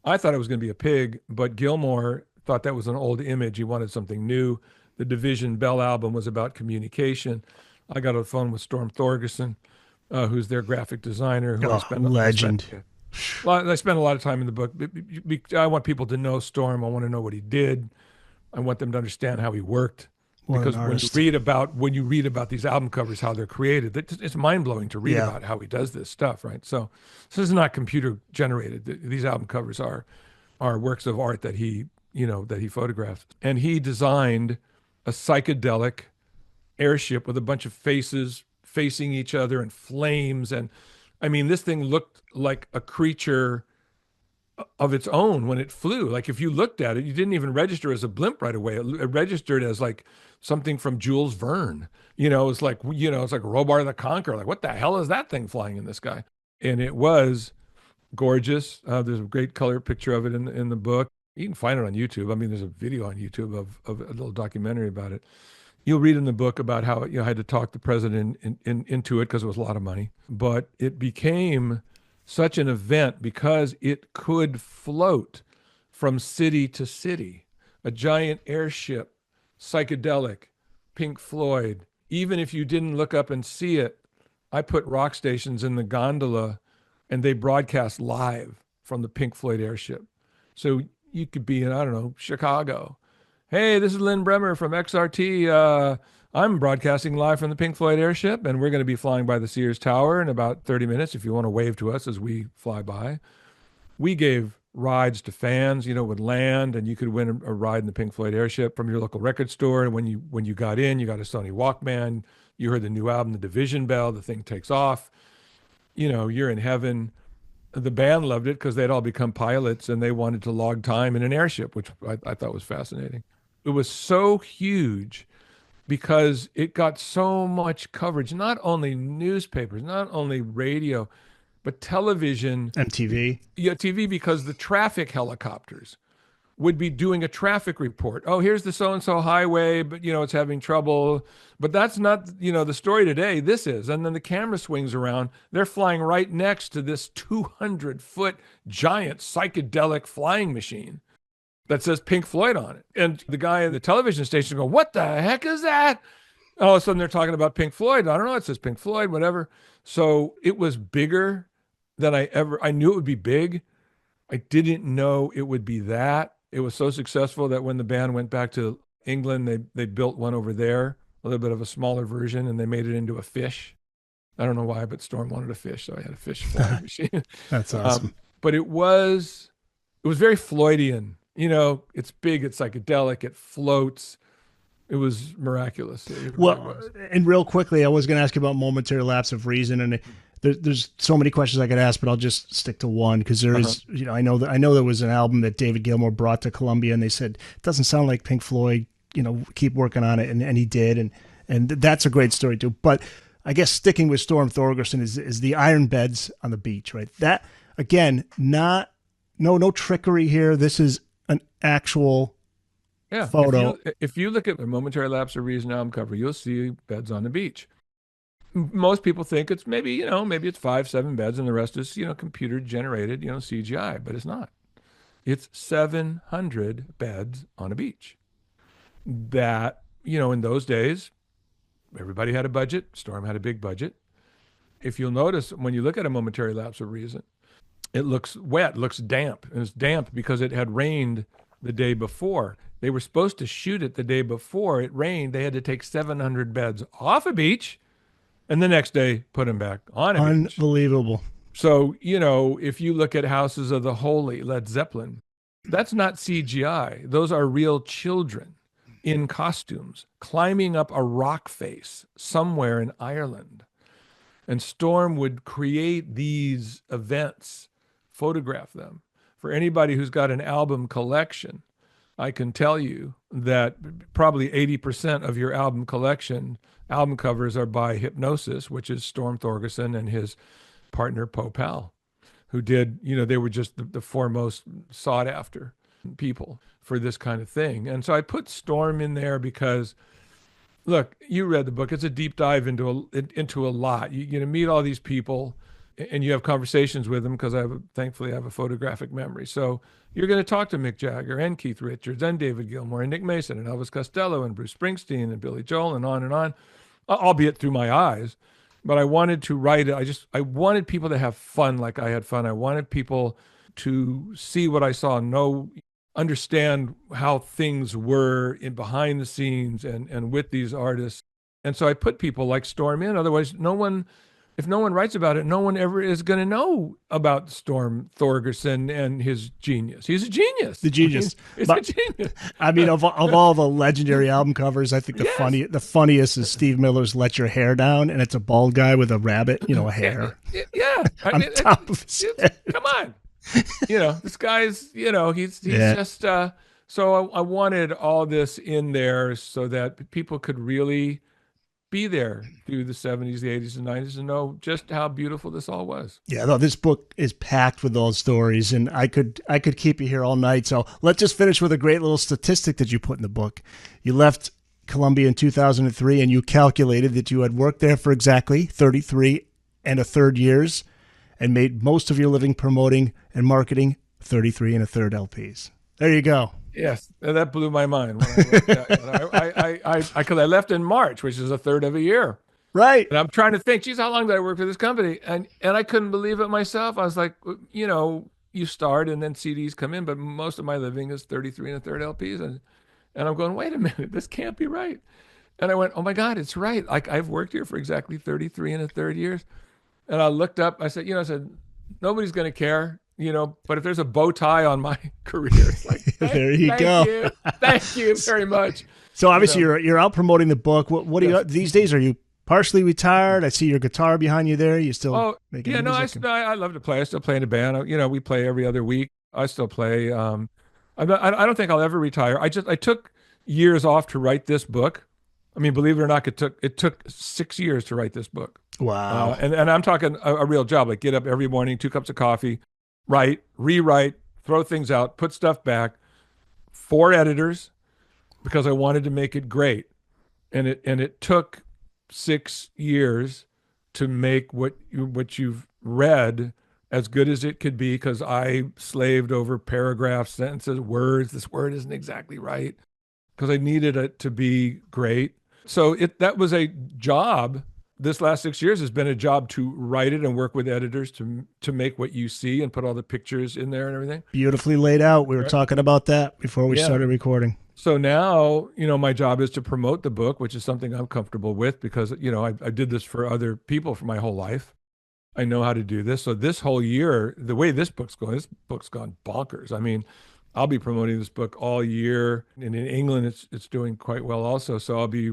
I thought it was going to be a pig, but Gilmore thought that was an old image. He wanted something new. The Division Bell album was about communication. I got on the phone with Storm Thorgerson, who's their graphic designer. Who legend. I spent a lot of time in the book. I want people to know Storm. I want to know what he did. I want them to understand how he worked. Because when you read about these album covers, how they're created, it's mind-blowing to read about how he does this stuff, right? So this is not computer generated. These album covers are works of art that he photographed. And he designed a psychedelic airship with a bunch of faces facing each other and flames. And I mean, this thing looked like a creature of its own when it flew. Like if you looked at it, you didn't even register as a blimp right away. It registered as like something from Jules Verne. It's like Robar the Conqueror. Like, what the hell is that thing flying in the sky? And it was gorgeous. There's a great color picture of it in the book. You can find it on YouTube. I mean, there's a video on YouTube of a little documentary about it. You'll read in the book about how I had to talk the president into it because it was a lot of money. But it became such an event because it could float from city to city. A giant airship, psychedelic, Pink Floyd. Even if you didn't look up and see it, I put rock stations in the gondola and they broadcast live from the Pink Floyd airship. So you could be in, I don't know, Chicago. Hey, this is Lynn Bremer from XRT. I'm broadcasting live from the Pink Floyd airship, and we're going to be flying by the Sears Tower in about 30 minutes if you want to wave to us as we fly by. We gave rides to fans, would land, and you could win a ride in the Pink Floyd airship from your local record store. And when you got in, you got a Sony Walkman. You heard the new album, The Division Bell. The thing takes off. You're in heaven. The band loved it because they'd all become pilots, and they wanted to log time in an airship, which I thought was fascinating. It was so huge because it got so much coverage, not only newspapers, not only radio, but television. MTV. Yeah, TV, because the traffic helicopters would be doing a traffic report. Oh, here's the so-and-so highway, but, it's having trouble. But that's not, the story today. This is. And then the camera swings around. They're flying right next to this 200-foot giant psychedelic flying machine that says Pink Floyd on it. And the guy at the television station go, what the heck is that? All of a sudden they're talking about Pink Floyd. I don't know, it says Pink Floyd, whatever. So it was bigger than I knew it would be big. I didn't know it would be that. It was so successful that when the band went back to England, they built one over there, a little bit of a smaller version, and they made it into a fish. I don't know why, but Storm wanted a fish, so I had a fish flying machine. That's awesome. But it was very Floydian. It's big, it's psychedelic, it floats. It was miraculous. It really was. And real quickly, I was going to ask you about Momentary Lapse of Reason, and there's so many questions I could ask, but I'll just stick to one because there is, I know there was an album that David Gilmour brought to Columbia, and they said it doesn't sound like Pink Floyd. Keep working on it, and he did, and that's a great story too. But I guess sticking with Storm Thorgerson is the iron beds on the beach, right? That again, not no trickery here. This is an actual Yeah, photo. if you look at the Momentary Lapse of Reason album cover, you'll see beds on the beach. Most people think it's maybe, maybe it's 5, 7 beds and the rest is, computer generated, CGI, but it's not. It's 700 beds on a beach. That, in those days, everybody had a budget. Storm had a big budget. If you'll notice, when you look at A Momentary Lapse of Reason, it looks wet, looks damp. And it's damp because it had rained the day before. They were supposed to shoot it the day before it rained. They had to take 700 beds off a beach and the next day put them back on a beach. Unbelievable. So, if you look at Houses of the Holy, Led Zeppelin, that's not CGI. Those are real children in costumes climbing up a rock face somewhere in Ireland. And Storm would create these events, photograph them. For anybody who's got an album collection, I can tell you that probably 80% of your album collection, album covers are by Hypnosis, which is Storm Thorgerson and his partner Poe Pal, who did, they were just the foremost sought after people for this kind of thing. And so I put Storm in there because, look, you read the book. It's a deep dive into a lot. You meet all these people and you have conversations with them because thankfully I have a photographic memory. So you're going to talk to Mick Jagger and Keith Richards and David Gilmour and Nick Mason and Elvis Costello and Bruce Springsteen and Billy Joel and on, albeit through my eyes. But I wanted to write it. I wanted people to have fun like I had fun. I wanted people to see what I saw, understand how things were in behind the scenes and with these artists. And so I put people like Storm in. Otherwise, if no one writes about it, no one ever is going to know about Storm Thorgerson and his genius. He's a genius. The genius. He's a genius. I mean, of all the legendary album covers, I think the funniest is Steve Miller's "Let Your Hair Down," and it's a bald guy with a rabbit, a hair. Yeah. On top of his head. Come on. This guy's, he's just, so I wanted all this in there so that people could really be there through the 70s, the 80s, and 90s and know just how beautiful this all was. Yeah, no, this book is packed with those stories, and I could keep you here all night. So let's just finish with a great little statistic that you put in the book. You left Columbia in 2003, and you calculated that you had worked there for exactly 33 and a third years and made most of your living promoting and marketing 33 and a third LPs. There you go. Yes, that blew my mind when I wrote that. Because I left in March, which is a third of a year. Right. And I'm trying to think, geez, how long did I work for this company? And I couldn't believe it myself. I was like, you start and then CDs come in, but most of my living is 33 and a third LPs. And I'm going, wait a minute, this can't be right. And I went, oh my God, it's right. Like I've worked here for exactly 33 and a third years. And I looked up, I said, nobody's going to care. But if there's a bow tie on my career, it's like, there you go. Thank you very much. So obviously you're out promoting the book. What do you these days? Are you partially retired? I see your guitar behind you there. You still making music? I love to play. I still play in a band. We play every other week. I still play. I don't think I'll ever retire. I took years off to write this book. I mean, believe it or not, it took 6 years to write this book. Wow. And I'm talking a real job. Like get up every morning, 2 cups of coffee, write, rewrite, throw things out, put stuff back. 4 editors because I wanted to make it great. And it took 6 years to make what you've read as good as it could be, because I slaved over paragraphs, sentences, words. This word isn't exactly right, because I needed it to be great. So that was a job. This last 6 years has been a job to write it and work with editors to make what you see and put all the pictures in there and everything. Beautifully laid out. We were talking about that before we started recording. So now, my job is to promote the book, which is something I'm comfortable with because, I did this for other people for my whole life. I know how to do this. So this whole year, the way this book's gone bonkers. I mean, I'll be promoting this book all year. And in England, it's doing quite well also. So I'll be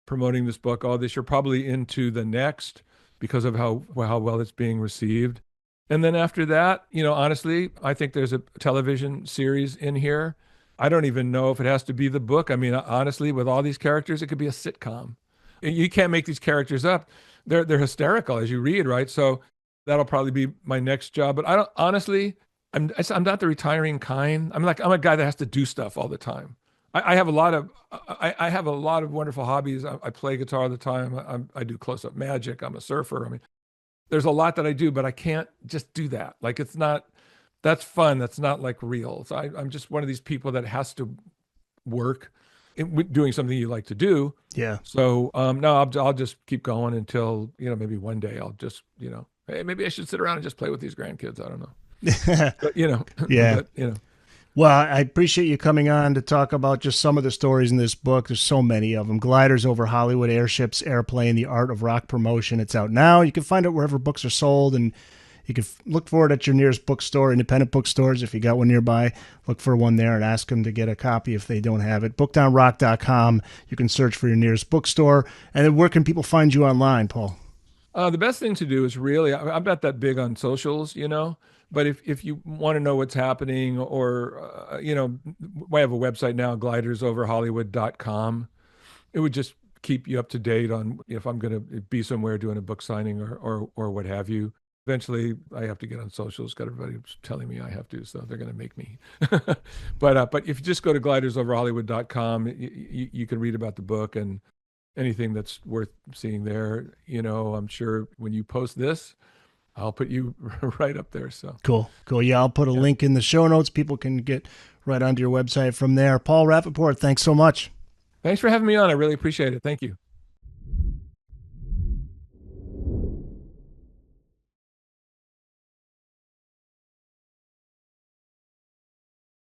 promoting this book all this year, probably into the next, because of how well it's being received. And then after that, honestly, I think there's a television series in here. I don't even know if it has to be the book. I mean, honestly, with all these characters, it could be a sitcom. You can't make these characters up. They're hysterical as you read, right? So that'll probably be my next job. But I don't honestly, I'm not the retiring kind. I'm a guy that has to do stuff all the time. I have a lot of I have a lot of wonderful hobbies. I play guitar all the time. I do close up magic. I'm a surfer. I mean, there's a lot that I do, but I can't just do that. Like it's not that's fun. That's not like real. So I'm just one of these people that has to work doing something you like to do. Yeah. So no, I'll just keep going until maybe one day I'll just hey, maybe I should sit around and just play with these grandkids. I don't know, but Yeah. but Well, I appreciate you coming on to talk about just some of the stories in this book. There's so many of them. Gliders Over Hollywood, Airships, Airplane, The Art of Rock Promotion. It's out now. You can find it wherever books are sold, and you can look for it at your nearest bookstore, independent bookstores. If you got one nearby, look for one there and ask them to get a copy if they don't have it. Bookedonrock.com. You can search for your nearest bookstore. And then where can people find you online, Paul? the best thing to do is really, I'm not that big on socials, but if you want to know what's happening or, I have a website now, glidersoverhollywood.com. It would just keep you up to date on if I'm going to be somewhere doing a book signing or what have you. Eventually, I have to get on socials. Got everybody telling me I have to, so they're going to make me. But if you just go to glidersoverhollywood.com, you can read about the book and anything that's worth seeing there. I'm sure when you post this, I'll put you right up there. So Cool. Yeah, I'll put a link in the show notes. People can get right onto your website from there. Paul Rappaport, thanks so much. thanks for having me on. I really appreciate it. Thank you.